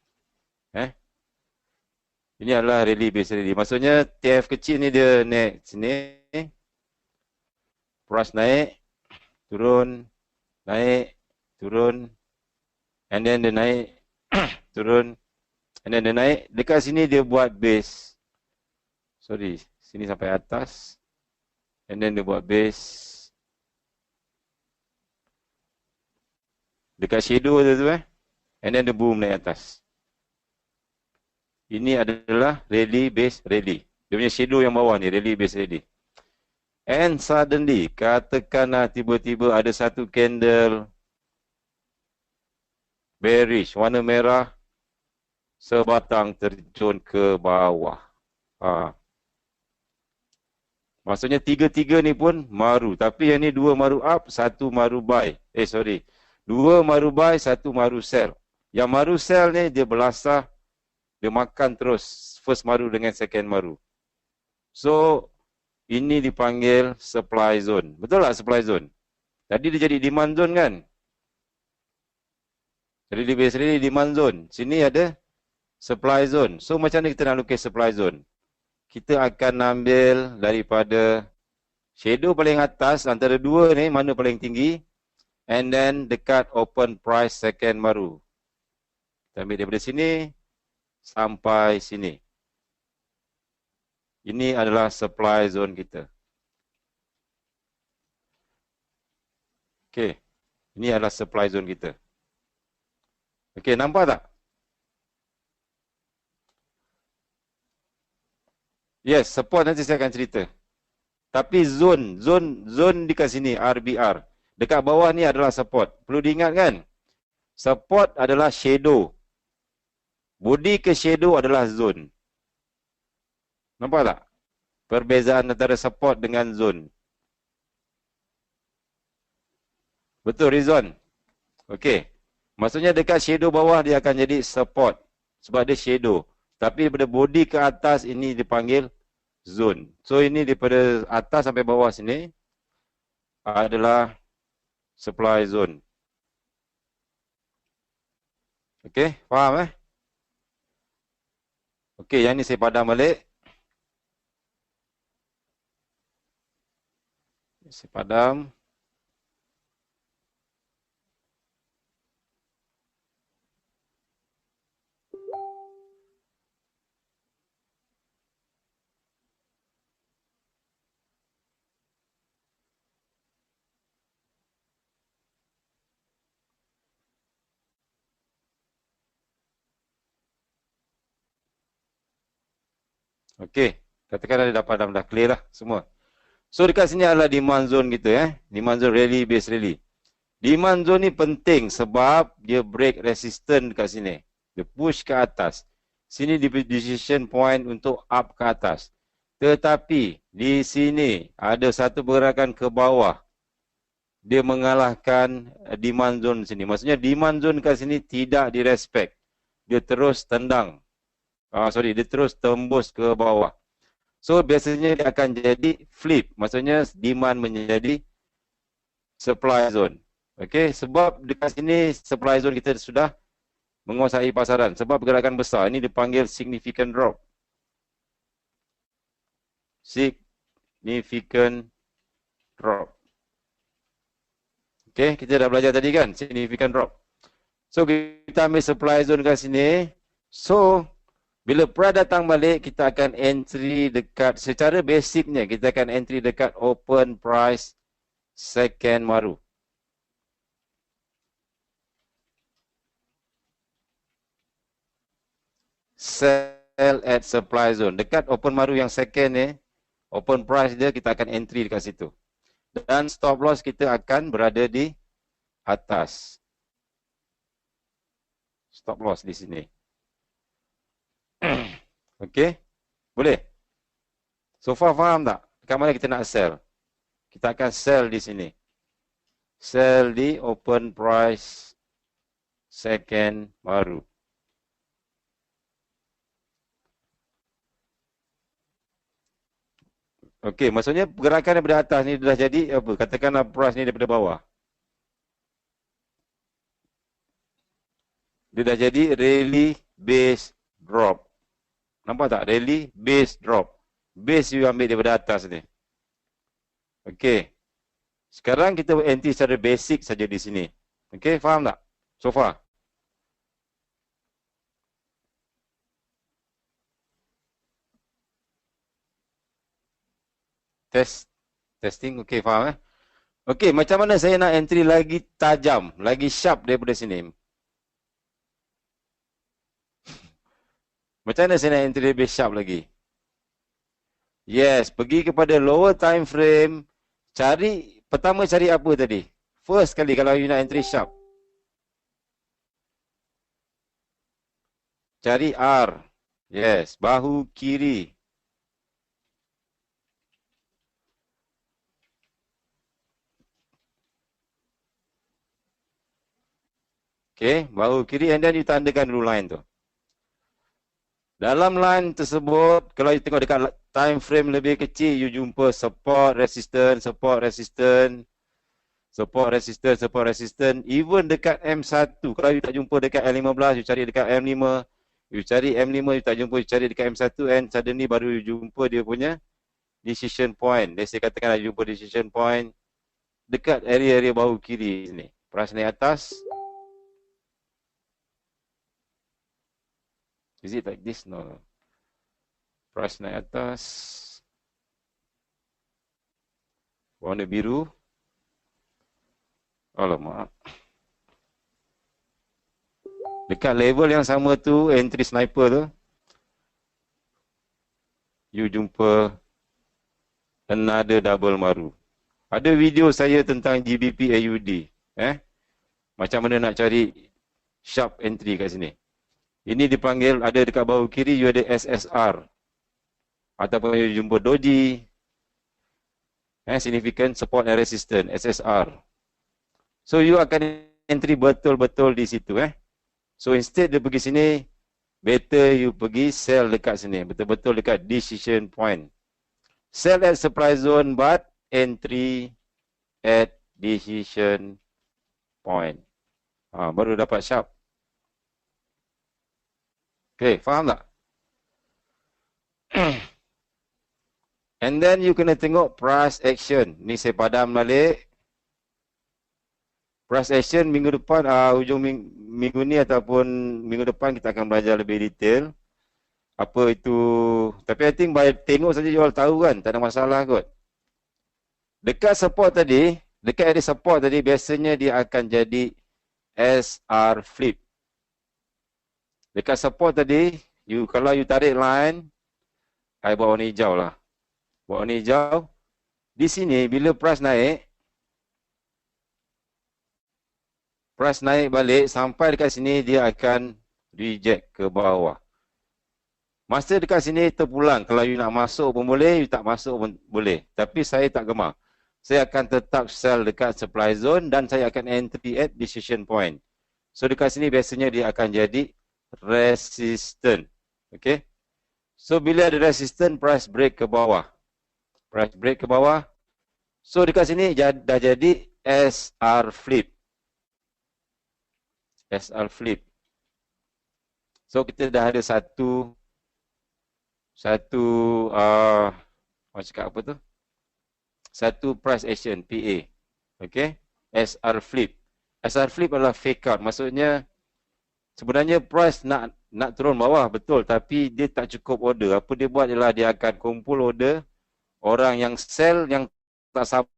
Ini adalah rally base rally. Maksudnya TF kecil ni dia naik sini. Price naik, turun, naik, turun. And then dia naik, turun. And then dia naik. Dekat sini dia buat base. Sorry, sini sampai atas. And then dia buat base. Dekat shadow tu And then dia boom naik atas. Ini adalah rally base rally. Dia punya shadow yang bawah ni, rally base rally. And suddenly, katakanlah tiba-tiba ada satu candle bearish, warna merah, sebatang terjun ke bawah. Maksudnya tiga-tiga ni pun maru. Tapi yang ni dua maru up, satu maru buy. Dua maru buy, satu maru sell. Yang maru sell ni dia belasah, dia makan terus first maru dengan second maru. So, ini dipanggil supply zone. Betul tak supply zone? Tadi dia jadi demand zone kan? Jadi di base rally demand zone. Sini ada supply zone. So, macam mana kita nak lukis supply zone? Kita akan ambil daripada Shadow paling atas antara dua ni mana paling tinggi, and then dekat open price second baru. Kita ambil daripada sini sampai sini. Ini adalah supply zone kita. Okey. Ini adalah supply zone kita. Okey, nampak tak? Yes, support nanti saya akan cerita. Tapi zone dekat sini RBR. Dekat bawah ni adalah support. Perlu diingat kan? Support adalah shadow. Body ke shadow adalah zone. Nampak tak? Perbezaan antara support dengan zone. Betul, Rizwan? Okey. Maksudnya dekat shadow bawah dia akan jadi support. Sebab dia shadow. Tapi daripada body ke atas ini dipanggil zone. So ini daripada atas sampai bawah sini adalah supply zone. Okey, faham Okey, yang ni saya padam balik. Saya padam. Okey, katakan dah padam, dah clear lah semua. So dekat sini adalah demand zone kita Demand zone rally base rally. Demand zone ni penting sebab dia break resistance dekat sini. Dia push ke atas. Sini di decision point untuk up ke atas. Tetapi di sini ada satu pergerakan ke bawah. Dia mengalahkan demand zone sini. Maksudnya demand zone kat sini tidak direspect. Dia terus tendang. Dia terus tembus ke bawah. So biasanya dia akan jadi flip. Maksudnya demand menjadi supply zone. Okey, sebab dekat sini supply zone kita sudah menguasai pasaran. Sebab pergerakan besar ini dipanggil significant drop. Significant drop. Okey, kita dah belajar tadi kan, significant drop. So kita ambil supply zone kat sini. So bila price datang balik, kita akan entry dekat, secara basicnya, kita akan entry dekat open price second baru. Sell at supply zone. Dekat open baru yang second ni, open price dia, kita akan entry dekat situ. Dan stop loss kita akan berada di atas. Stop loss di sini. Okey, boleh? So far faham tak? Dekat mana kita nak sell? Kita akan sell di sini. Sell di open price second baru. Okey, maksudnya pergerakan daripada atas ni dah jadi apa? Katakanlah price ni daripada bawah. Dia dah jadi rally base drop. Nampak tak? Rally base drop. Base you ambil daripada atas ni. Okey. Sekarang kita entry secara basic saja di sini. Okey, faham tak? So far. Testing. Okey, faham Okey, macam mana saya nak entry lagi tajam, lagi sharp daripada sini? Macam mana saya nak entry lebih sharp lagi? Yes, pergi kepada lower time frame. Pertama cari apa tadi? First kali kalau you nak entry sharp. Cari R. Yes, bahu kiri. Okay, bahu kiri and then you tandakan dulu line tu. Dalam line tersebut, kalau you tengok dekat time frame lebih kecil, you jumpa support, resistance, support, resistance, support, resistance, support, resistance. Even dekat M1, kalau you tak jumpa dekat M15, you cari dekat M5. You cari M5, you tak jumpa, you cari dekat M1 and suddenly baru you jumpa dia punya decision point. Saya katakan ada jumpa decision point dekat area-area bahu kiri sini. Price naik atas. Is it like this? No. Price naik atas. Warna biru. Alamak. Dekat level yang sama tu, entry sniper tu, you jumpa another double maru. Ada video saya tentang GBP AUD. Macam mana nak cari sharp entry kat sini. Ini dipanggil, ada dekat bahu kiri, you ada SSR. Ataupun you jumpa doji. Significant support and resistance, SSR. So you akan entry betul-betul di situ. So instead dia pergi sini, better you pergi sell dekat sini. Betul-betul dekat decision point. Sell at supply zone but entry at decision point. Baru dapat sharp. Okay, faham tak? And then you kena tengok price action. Ni saya padam balik. Price action minggu depan, hujung minggu ni ataupun minggu depan kita akan belajar lebih detail. Apa itu, tapi I think by tengok saja you all tahu kan, tak ada masalah kot. Dekat support tadi, dekat area support tadi biasanya dia akan jadi SR flip. Dekat support tadi, kalau you tarik line, I bawa warna hijau lah. Bawa warna hijau. Di sini bila price naik balik sampai dekat sini dia akan reject ke bawah. Masa dekat sini terpulang. Kalau you nak masuk pun boleh, you tak masuk pun boleh. Tapi saya tak gemar. Saya akan tetap sell dekat supply zone dan saya akan entry at decision point. So dekat sini biasanya dia akan jadi resistant. Okay. So bila ada resistant, price break ke bawah. Price break ke bawah. So dekat sini dah jadi SR flip. SR flip. So kita dah ada satu orang cakap apa tu? Satu price action PA. Okay. SR flip. SR flip adalah fake out. Maksudnya sebenarnya price nak turun bawah betul, tapi dia tak cukup order. Apa dia buat ialah dia akan kumpul order orang yang sell yang tak sabar.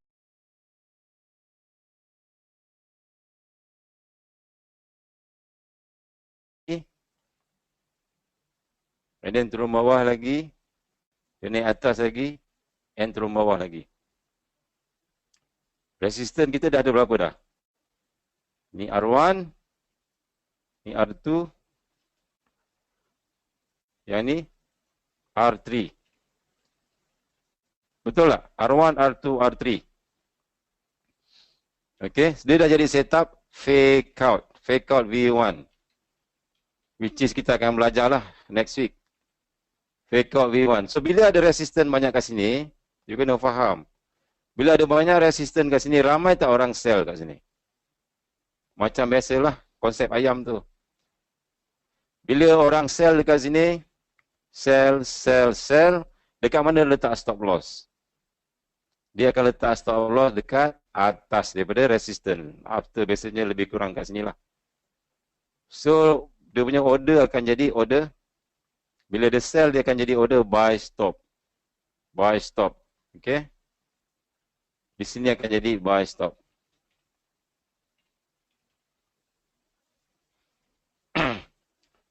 And then turun bawah lagi. Dia naik atas lagi. And turun bawah lagi. Resistance kita dah ada berapa dah? Ni R1. Ni R2. Yang ni R3. Betul tak? R1, R2, R3. Okay. Dia dah jadi setup fake out. Fake out V1. Which is kita akan belajar lah next week. Fake out V1. So bila ada resistance banyak kat sini, you kena faham. Bila ada banyak resistance kat sini, ramai tak orang sell kat sini? Macam biasalah konsep ayam tu. Bila orang sell dekat sini, sell. Dekat mana letak stop loss? Dia akan letak stop loss dekat atas daripada resistance. After biasanya lebih kurang kat sini lah. So dia punya order akan jadi order. Bila dia sell, dia akan jadi order buy stop. Buy stop. Okay. Di sini akan jadi buy stop.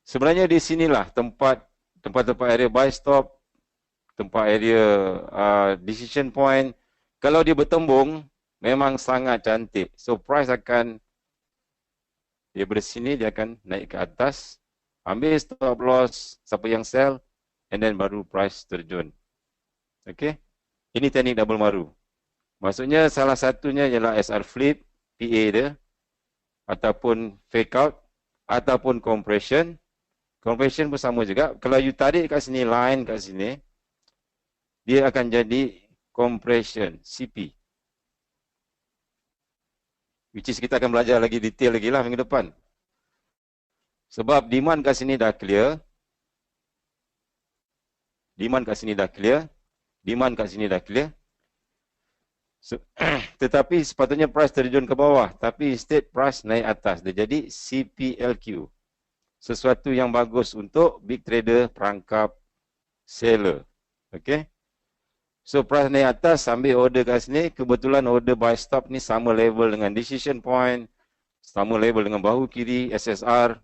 Sebenarnya di sinilah tempat area buy stop, tempat area decision point. Kalau dia bertembung, memang sangat cantik. So price akan, dia bersini, dia akan naik ke atas. Ambil stop loss, siapa yang sell, and then baru price terjun. Okay. Ini teknik double maru. Maksudnya salah satunya ialah SR flip, PA dia, ataupun fake out, ataupun compression. Compression pun sama juga. Kalau you tarik kat sini, line kat sini, dia akan jadi compression, CP. Which is kita akan belajar lagi detail lagi lah minggu depan. Sebab demand kat sini dah clear. Demand kat sini dah clear. Demand kat sini dah clear. So, tetapi sepatutnya price terjun ke bawah, tapi instead price naik atas. Dia jadi CPLQ. Sesuatu yang bagus untuk big trader, perangkap seller. Okay. So price naik atas, ambil order kat sini. Kebetulan order buy stop ni sama level dengan decision point, sama level dengan bahu kiri, SSR.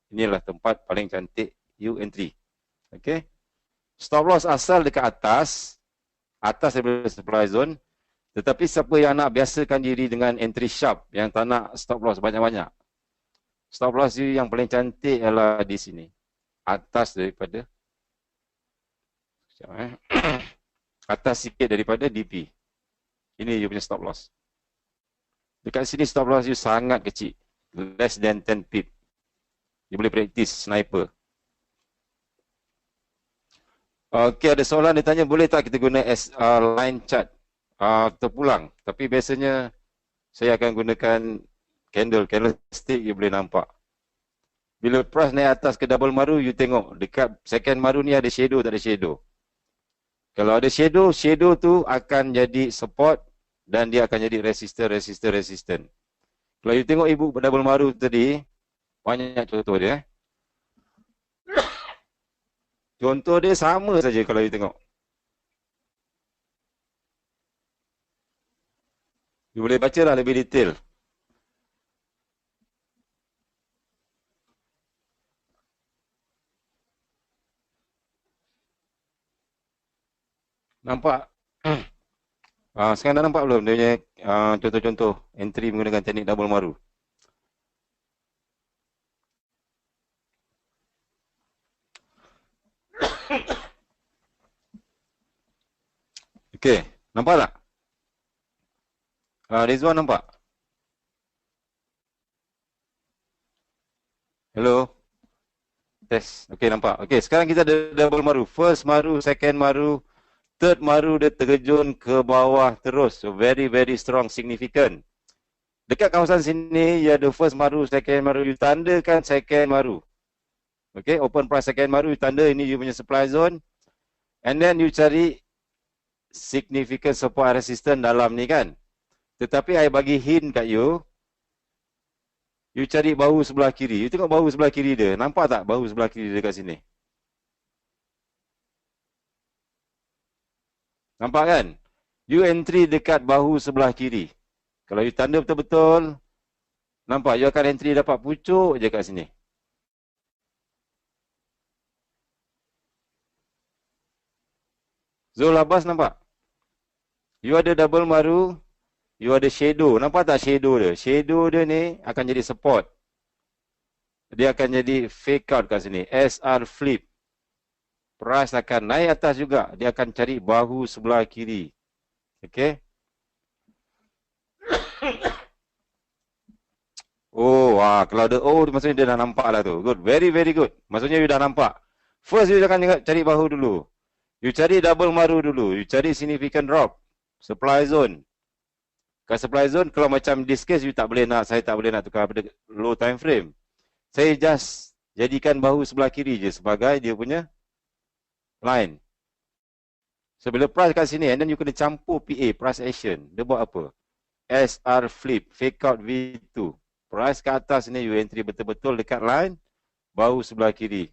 Inilah tempat paling cantik you entry. Okay. Stop loss asal dekat atas daripada supply zone. Tetapi siapa yang nak biasakan diri dengan entry sharp, yang tak nak stop loss banyak-banyak. Stop loss you yang paling cantik ialah di sini. Atas daripada atas sikit daripada DP. Ini you punya stop loss. Dekat sini stop loss you sangat kecil. Less than 10 pip. You boleh practice sniper. Okey, ada soalan dia tanya, boleh tak kita guna line chart terpulang? Tapi biasanya saya akan gunakan candlestick, you boleh nampak. Bila price naik atas ke double maru, you tengok dekat second maru ni ada shadow tak ada shadow. Kalau ada shadow, shadow tu akan jadi support dan dia akan jadi resistor. Kalau you tengok ibu double maru tadi, banyak contoh dia. Contoh dia sama saja kalau you tengok. You boleh baca lah lebih detail. Nampak? Sekarang dah nampak belum dia punya contoh-contoh entry menggunakan teknik double maru? Okey, nampak tak? Rizwan nampak? Hello? Test. Okey, nampak. Okey, sekarang kita ada double maru. First maru, second maru, third maru dia terjun ke bawah terus. So very strong, significant. Dekat kawasan sini, you ada first maru, second maru. You tandakan second maru. Okey, open price second maru, you tanda ini you punya supply zone. And then you cari significant support resistance dalam ni kan. Tetapi I bagi hint kat you. You cari bahu sebelah kiri. You tengok bahu sebelah kiri dia. Nampak tak bahu sebelah kiri dia kat sini? Nampak kan? You entry dekat bahu sebelah kiri. Kalau you tanda betul-betul, nampak you akan entry dapat pucuk je kat sini. Zul Abbas nampak? You ada double maru, you ada shadow. Nampak tak shadow dia? Shadow dia ni akan jadi support. Dia akan jadi fake out kat sini. SR flip. Price akan naik atas juga. Dia akan cari bahu sebelah kiri. Okay. Kalau ada maksudnya dia dah nampak lah tu. Good. Very good. Maksudnya you dah nampak. First you akan cari bahu dulu. You cari double maru dulu. You cari significant drop. Supply zone. Kat supply zone, kalau macam this case, saya tak boleh nak tukar pada low time frame. Saya just jadikan bahu sebelah kiri je sebagai dia punya line. So, bila price kat sini, and then you kena campur PA, price action. Dia buat apa? SR flip, fake out V2. Price kat atas ni, you entry betul-betul dekat line, bahu sebelah kiri.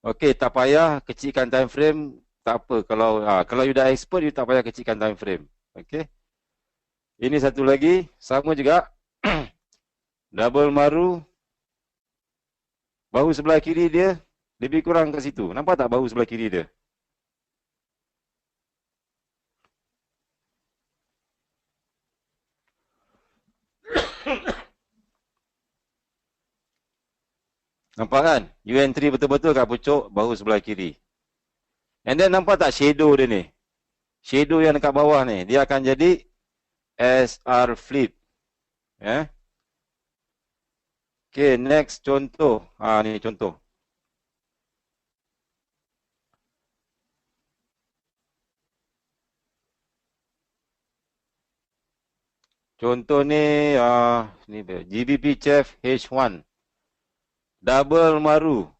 Okey, tak payah kecilkan time frame, tak apa. Kalau you dah expert, you tak payah kecilkan time frame. Okey. Ini satu lagi, sama juga. Double maru. Bahu sebelah kiri dia lebih kurang kat situ. Nampak tak bahu sebelah kiri dia? Nampak kan? You entry betul-betul kat pucuk bahu sebelah kiri. And then nampak tak shadow dia ni? Shadow yang dekat bawah ni, dia akan jadi SR flip. Ya. Okay, next contoh. Ni contoh. Contoh ni, ni GBP Chef H1. Double maru.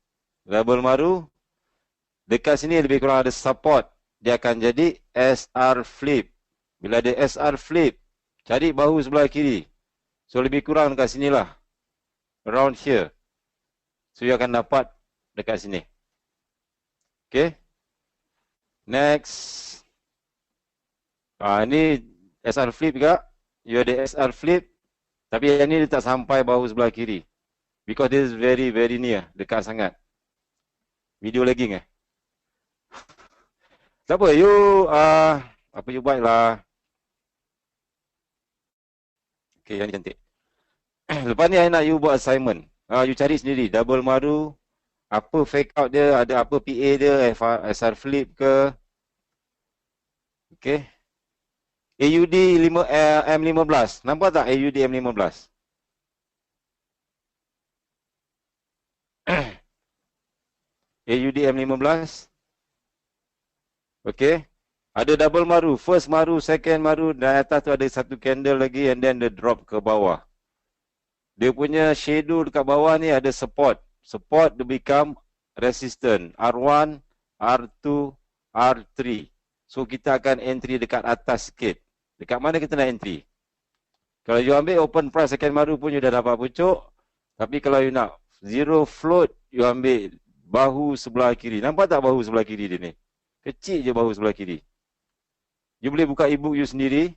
Dekat sini lebih kurang ada support. Dia akan jadi SR flip. Bila ada SR flip, cari bahu sebelah kiri. So lebih kurang dekat sinilah. Around here. So you akan dapat dekat sini. Okay. Next. Ini SR flip juga. You ada SR flip. Tapi yang ni dia tak sampai bahu sebelah kiri. Because this is very very near. Dekat sangat. Video lagging Tak apa, you apa you buat lah. Okay, yang ni cantik. Lepas ni I nak you buat assignment. You cari sendiri, double maru, apa fake out dia, ada apa PA dia, SR flip ke. Okay. AUD M15. Nampak tak AUD M15? AUD M15. Okay. Ada double maru, first maru, second maru, dan atas tu ada satu candle lagi and then the drop ke bawah. Dia punya shadow dekat bawah ni ada support. Support dia become resistant. R1, R2, R3. So kita akan entry dekat atas sikit. Dekat mana kita nak entry? Kalau you ambil open price second maru pun you dah dapat pucuk. Tapi kalau you nak zero float, you ambil bahu sebelah kiri. Nampak tak bahu sebelah kiri dia ni? Kecil je bahu sebelah kiri. You boleh buka e-book you sendiri.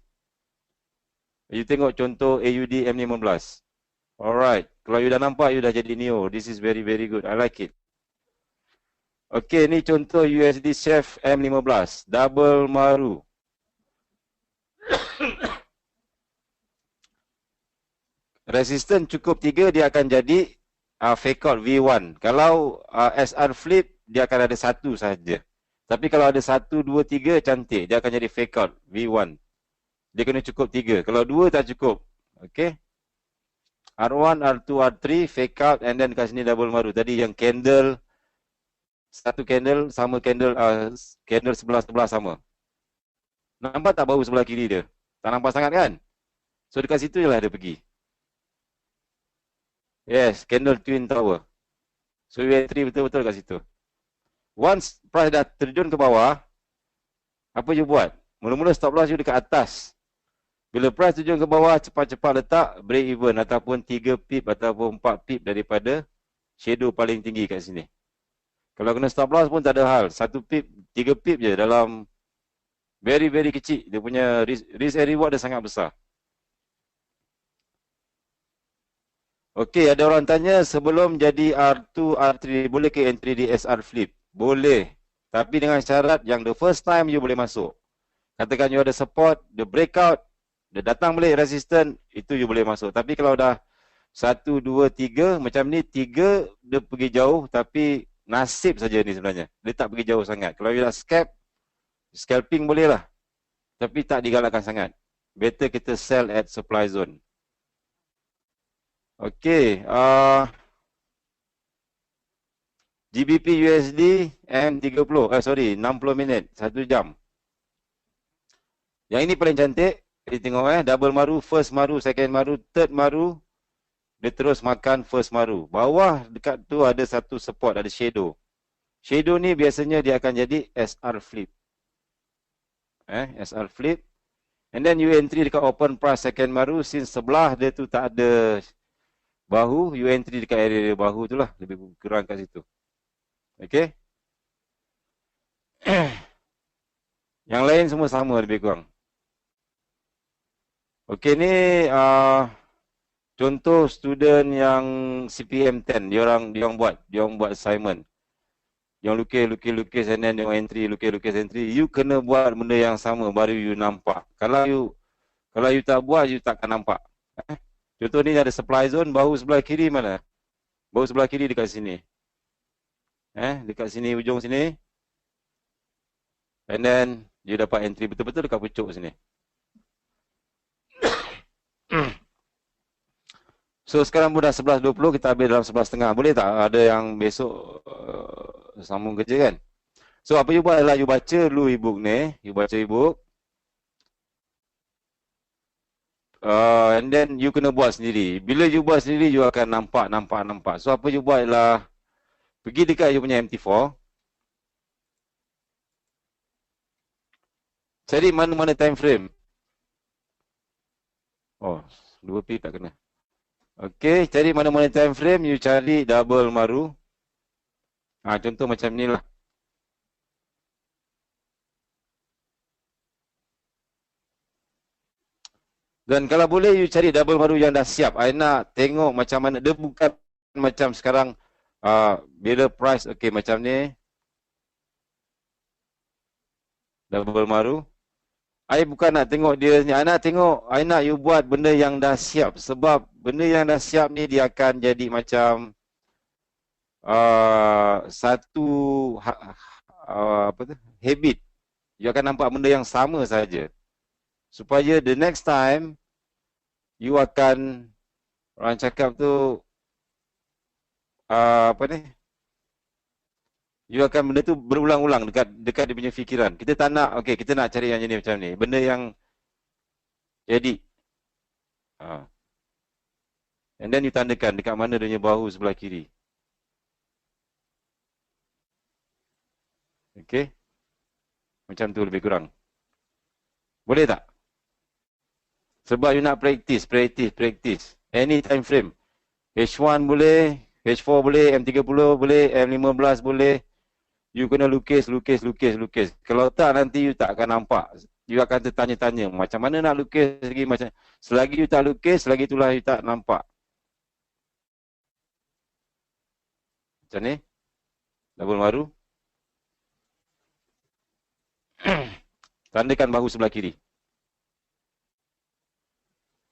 You tengok contoh AUD M15. Alright. Kalau you dah nampak, you dah jadi Neo. This is very very good. I like it. Okay, ni contoh USD Chef M15. Double maru. Resistance cukup 3, dia akan jadi fake out V1. Kalau SR flip, dia akan ada 1 saja. Tapi kalau ada 1, 2, 3, cantik. Dia akan jadi fake out V1. Dia kena cukup 3. Kalau 2 tak cukup. Okay. R1, R2, R3, fake out and then kat sini double maru. Tadi yang candle, satu candle sama candle, candle sebelah-sebelah sama. Nampak tak bahu sebelah kiri dia? Tak nampak sangat kan? So dekat situ je lah dia pergi. Yes, candle twin tower. So you entry betul-betul kat situ. Once price dah terjun ke bawah, apa you buat? Mula-mula stop loss you dekat atas. Bila price terjun ke bawah, cepat-cepat letak break even ataupun 3 pip ataupun 4 pip daripada shadow paling tinggi kat sini. Kalau kena stop loss pun tak ada hal. 1 pip, 3 pip je dalam very very kecil. Dia punya risk and reward dia sangat besar. Okey, ada orang tanya sebelum jadi R2, R3 boleh ke entry di SR flip? Boleh. Tapi dengan syarat yang the first time you boleh masuk. Katakan you ada support, the breakout, dia datang balik resistant, itu you boleh masuk. Tapi kalau dah 1, 2, 3 macam ni, 3 dia pergi jauh tapi nasib saja ni sebenarnya. Dia tak pergi jauh sangat. Kalau you dah scalping boleh lah. Tapi tak digalakkan sangat. Better kita sell at supply zone. Okey, GBP USD M30, 60 minit, 1 jam. Yang ini paling cantik, kita tengok double maru, first maru, second maru, third maru. Dia terus makan first maru. Bawah dekat tu ada satu support, ada shadow. Shadow ni biasanya dia akan jadi SR flip. SR flip. And then you entry dekat open price second maru, since sebelah dia tu tak ada bahu, you entry dekat area bahu tu lah, lebih kurang kat situ. Okay. Yang lain semua sama lebih kurang. Okay, ni contoh student yang CPM 10, dia orang buat assignment. Yang lukis and then yang entry, lukis entry. You kena buat benda yang sama baru you nampak. Kalau you tak buat, you takkan nampak. Contoh ni ada supply zone, bahu sebelah kiri mana? Bahu sebelah kiri dekat sini. Dekat sini, ujung sini. And then, you dapat entry betul-betul dekat pucuk sini. So, sekarang pun dah 11.20, kita habis dalam 11.30. Boleh tak? Ada yang besok sambung kerja kan? So, apa you buat adalah you baca dulu e-book ni. You baca e-book. And then, you kena buat sendiri. Bila you buat sendiri, you akan nampak. So, apa you buat adalah pergi dekat you punya MT4. Cari mana-mana time frame. Oh, 2P tak kena. Okey, cari mana-mana time frame, you cari double maru. Contoh macam ni lah. Dan kalau boleh, you cari double maru yang dah siap. I nak tengok macam mana. Dia bukan macam sekarang, bila price, okey macam ni. Double maru. I bukan nak tengok dia ni. I nak tengok, I nak you buat benda yang dah siap. Sebab benda yang dah siap ni, dia akan jadi macam satu habit. You akan nampak benda yang sama saja. Supaya the next time you akan, orang cakap tu you akan benda tu berulang-ulang dekat dia punya fikiran. Kita tak nak, okey, kita nak cari yang jenis macam ni. Benda yang jadi. And then you tandakan dekat mana dia punya bahu sebelah kiri. Okey. Macam tu lebih kurang. Boleh tak? Sebab you nak practice. Any time frame. H1 boleh, H4 boleh, M30 boleh, M15 boleh. You kena lukis. Kalau tak, nanti you tak akan nampak. You akan tertanya-tanya, macam mana nak lukis lagi. Selagi you tak lukis, selagi itulah you tak nampak. Macam ni. Double maru. Tandakan bahu sebelah kiri.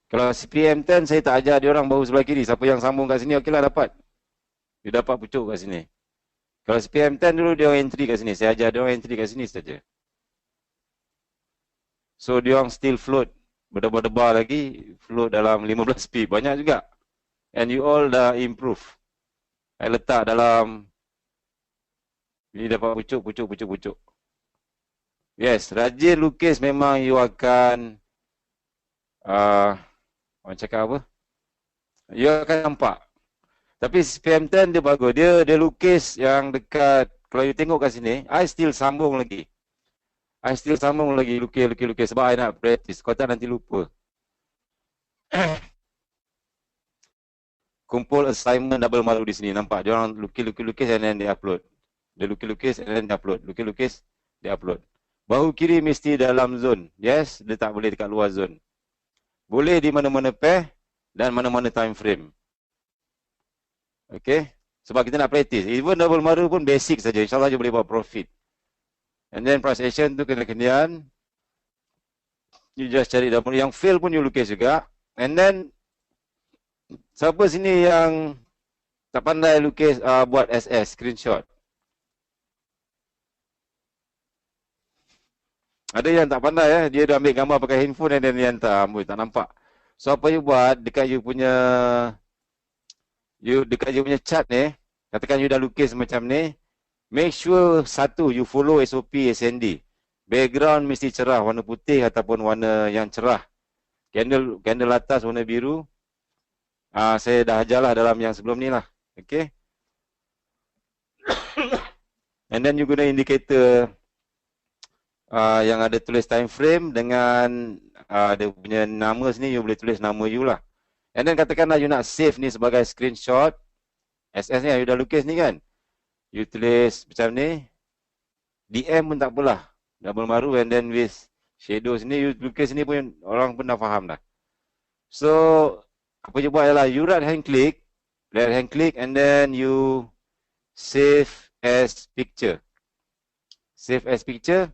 Kalau CPM10, saya tak ajar dia orang bahu sebelah kiri. Siapa yang sambung kat sini, okeylah dapat. Dia dapat pucuk kat sini. Kalau CPM10 dulu, dia orang entry kat sini. Saya ajar dia orang entry kat sini saja. So, dia orang still float. Berdebar-debar lagi, float dalam 15 pip. Banyak juga. And you all dah improve. Saya letak dalam, ini dapat pucuk. Yes, rajin lukis memang you akan, orang cakap apa? You akan nampak. Tapi CPM10 dia bagus. Dia lukis yang dekat, kalau you tengok kat sini, I still sambung lagi. Lukis. Sebab I nak practice. Kau tak nanti lupa. Kumpul assignment double maru di sini. Nampak? Dia orang lukis and then dia upload. Dia lukis and then dia upload. Lukis, dia upload. Bahu kiri mesti dalam zone. Yes, dia tak boleh dekat luar zone. Boleh di mana-mana pair dan mana-mana time frame. Okay. Sebab kita nak practice. Even double maru pun basic saja. InsyaAllah dia boleh buat profit. And then price action tu kena-kenaan. You just cari double. Yang fail pun you lukis juga. And then, siapa sini yang tak pandai lukis, buat SS, screenshot? Ada yang tak pandai, dia dah ambil gambar pakai handphone dan dia hantar. Tak nampak. So, apa you buat dekat you punya chart ni, katakan you dah lukis macam ni, make sure satu, you follow SOP SND. Background mesti cerah, warna putih ataupun warna yang cerah. Candle atas warna biru. Saya dah ajarlah dalam yang sebelum ni lah. Okay. And then you guna indicator yang ada tulis time frame dengan dia punya nama sini, you boleh tulis nama you lah. And then katakanlah you nak save ni sebagai screenshot. SS ni you dah lukis ni kan. You tulis macam ni. DM pun tak apalah. Double maru and then with shadow sini, you lukis ni pun orang pun dah faham dah. So, apa you buat ialah you right hand click and then you save as picture. Save as picture.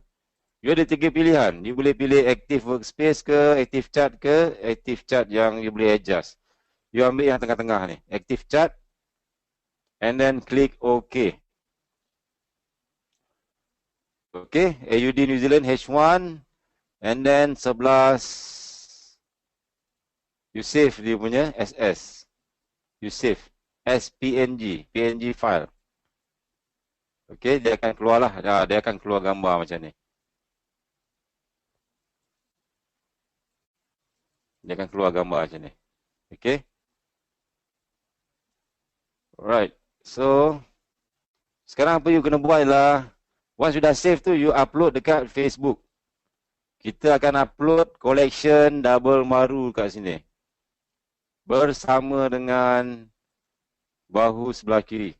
You ada 3 pilihan. You boleh pilih active workspace ke, active chart ke, active chart yang you boleh adjust. You ambil yang tengah-tengah ni, active chart. And then click OK. Okay, AUD New Zealand H1. And then 11. You save dia punya SS. You save as PNG file. Okay, dia akan keluar lah. Dia akan keluar gambar macam ni. Dia akan keluar gambar macam ni. Okay. Alright. So, sekarang apa you kena buat ialah, once you dah save tu, you upload dekat Facebook. kita akan upload collection double maru kat sini. Bersama dengan bahu sebelah kiri.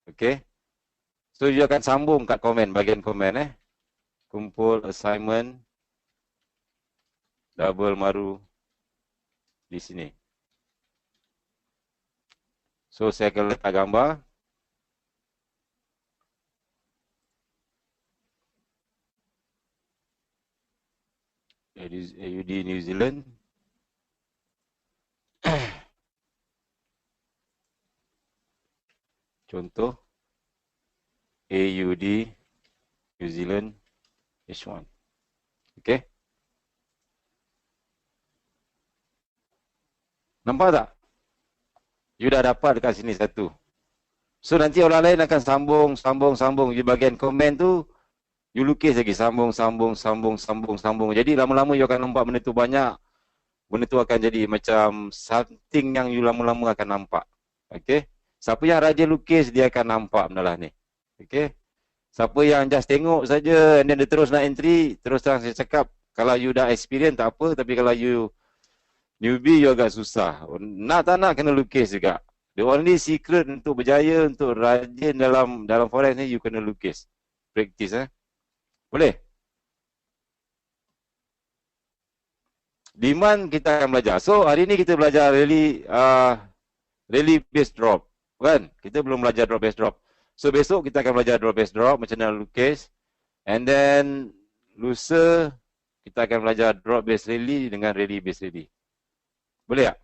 Okay. So, you akan sambung kat komen, bahagian komen kumpul assignment double maru di sini. So, saya akan letak gambar. AUD New Zealand. Contoh AUD New Zealand H1. Okay. Nampak tak? You dah dapat dekat sini satu. So nanti orang lain akan sambung. Di bahagian komen tu, you lukis lagi. Sambung. Jadi lama-lama you akan nampak benda tu banyak. Benda tu akan jadi macam something yang you lama-lama akan nampak. Okay. Siapa yang rajin lukis, dia akan nampak benda lah ni. Okay. Siapa yang just tengok saja, and then dia terus nak entry, terus terang saya cakap, kalau you dah experience tak apa, tapi kalau you newbie, you agak susah. Nak tak nak, kena lukis juga. The only secret untuk berjaya, untuk rajin dalam forex ni, you kena lukis. Practice. Boleh? Demand kita akan belajar. So, hari ni kita belajar rally based drop. Kan? Kita belum belajar drop based drop. So, besok kita akan belajar drop based drop, macam mana lukis. And then, lusa, kita akan belajar drop based rally dengan rally based rally. Boleh tak?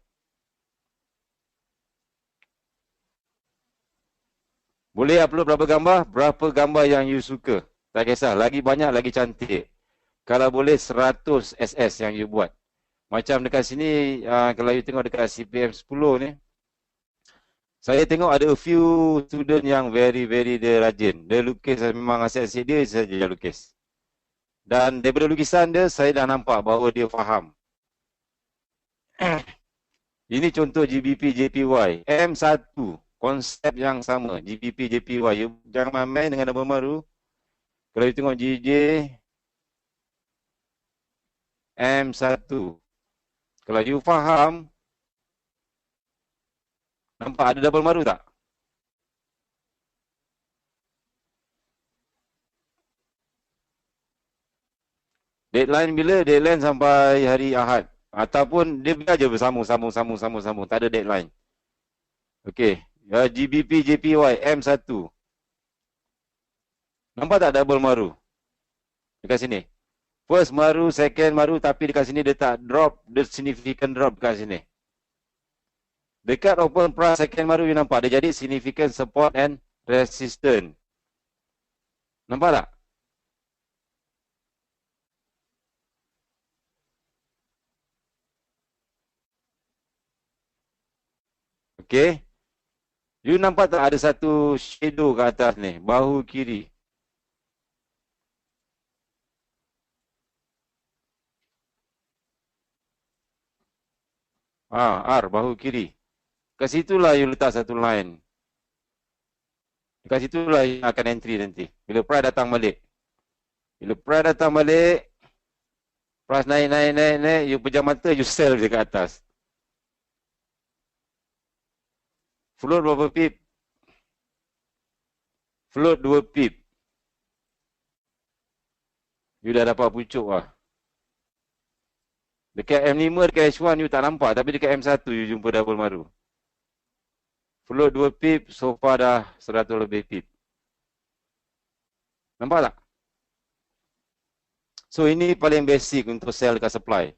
Boleh upload berapa gambar? Berapa gambar yang you suka. Tak kisah. Lagi banyak, lagi cantik. Kalau boleh 100 SS yang you buat. Macam dekat sini, kalau you tengok dekat CPM 10 ni, saya tengok ada a few student yang very dia rajin. Dia lukis memang asyik-asyik dia saja lukis. Dan daripada lukisan dia, saya dah nampak bahawa dia faham. Ini contoh GBP JPY. M1. Konsep yang sama. GBP JPY. You jangan main dengan double maru. Kalau you tengok GJ M1. Kalau you faham, nampak ada double maru tak? Deadline bila? Deadline sampai hari Ahad. Ataupun dia biar je bersambung. Tak ada deadline. Okey. GBP JPY M1. Nampak tak double maru? Dekat sini. First maru, second maru, tapi dekat sini dia tak drop, dia significant drop dekat sini. Dekat open price second maru you nampak dia jadi significant support and resistance. Nampak tak? Okey. You nampak tak ada satu shadow kat atas ni, bahu kiri. R, bahu kiri. Kat situlah you letak satu line. Kat situlah you akan entry nanti. Bila price datang balik. Price naik, you pejam mata, you sell je kat atas. Float berapa pip? Float 2 pip. You dah dapat pucuk lah. Dekat M5, dekat H1 you tak nampak. Tapi dekat M1 you jumpa double maru. Float 2 pip, so far dah 100 lebih pip. Nampak tak? So ini paling basic untuk sell dekat supply.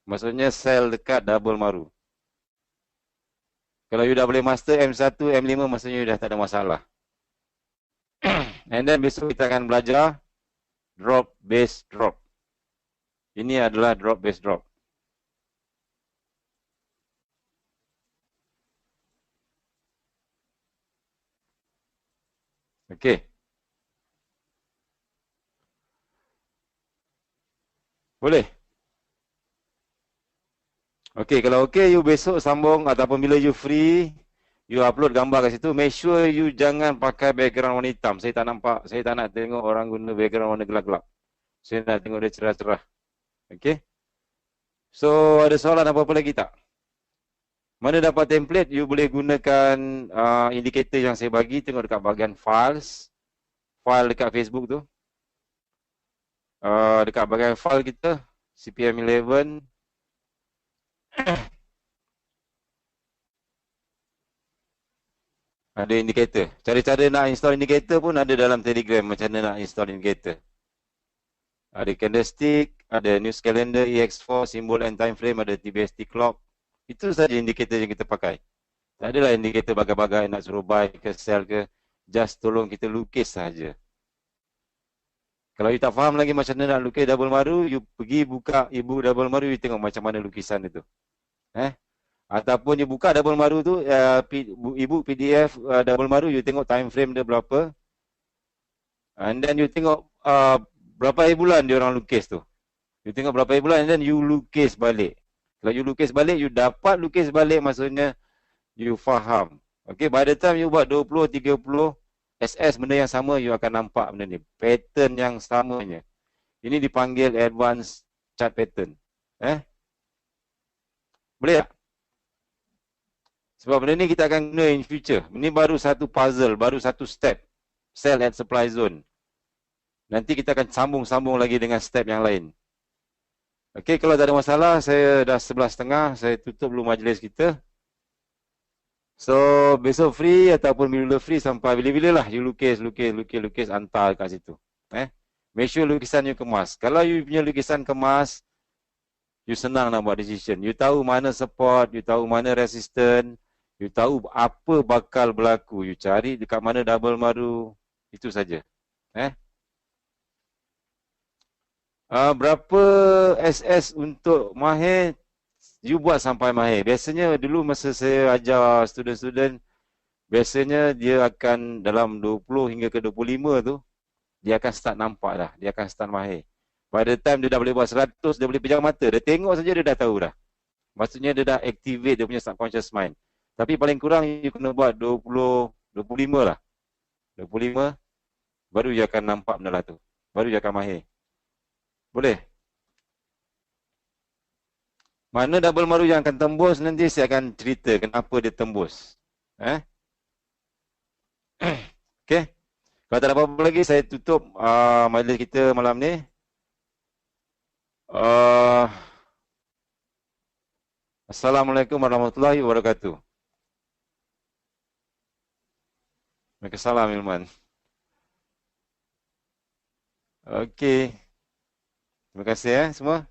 Maksudnya sell dekat double maru. Kalau you dah boleh master M1, M5, maksudnya you dah tak ada masalah. And then besok kita akan belajar drop base drop. Ini adalah drop base drop. Okey. Boleh? Okey, kalau okey, you besok sambung ataupun bila you free, you upload gambar kat situ. Make sure you jangan pakai background warna hitam. Saya tak nak tengok orang guna background warna gelap-gelap. Saya nak tengok dia cerah-cerah. Okey. So, ada soalan apa-apa lagi tak? Mana dapat template, you boleh gunakan indikator yang saya bagi, tengok dekat bahagian files. File dekat Facebook tu. Dekat bahagian file kita, CPM11. Ada indikator. Cara-cara nak install indikator pun ada dalam Telegram, macam mana nak install indikator. Ada candlestick, ada news calendar, EX4, symbol and time frame, ada TBST clock. Itu saja indikator yang kita pakai. Tak adalah indikator bagai-bagai nak suruh buy ke sell ke. Just tolong kita lukis saja. Kalau you tak faham lagi macam mana nak lukis double maru, you pergi buka e-book double maru, you tengok macam mana lukisan itu. Ataupun you buka double maru tu, e-book PDF double maru, you tengok time frame dia berapa. And then you tengok berapa bulan dia orang lukis tu. You tengok berapa bulan and then you lukis balik. Kalau you lukis balik, you dapat lukis balik, maksudnya you faham. Okay, by the time you buat 20, 30 SS benda yang sama, you akan nampak benda ni. Pattern yang samanya. Ini dipanggil advanced chart pattern. Boleh tak? Sebab benda ni kita akan guna in future. Ini baru satu puzzle, baru satu step. Sell at supply zone. Nanti kita akan sambung-sambung lagi dengan step yang lain. Okey, kalau tak ada masalah, saya dah 11.30, saya tutup dulu majlis kita. So, besok free ataupun bila free sampai bila-bila lah you lukis, hantar kat situ. Make sure lukisan you kemas. Kalau you punya lukisan kemas, you senang nak buat decision. You tahu mana support, you tahu mana resistance, you tahu apa bakal berlaku. You cari dekat mana double maru, itu saja. Berapa SS untuk mahir, you buat sampai mahir. Biasanya dulu masa saya ajar student-student, biasanya dia akan dalam 20 hingga ke 25 tu, dia akan start nampak dah. Dia akan start mahir. By the time dia dah boleh buat 100, dia boleh pejam mata. Dia tengok saja dia dah tahu dah. Maksudnya dia dah activate dia punya subconscious mind. Tapi paling kurang you kena buat 20, 25 lah. 25, baru dia akan nampak benda lah tu. Baru dia akan mahir. Boleh? Mana double maru yang akan tembus, nanti saya akan cerita kenapa dia tembus. Okay. Kalau tak ada apa-apa lagi, saya tutup majlis kita malam ni. Assalamualaikum warahmatullahi wabarakatuh. Waalaikumsalam, Ilman. Okey. Terima kasih semua.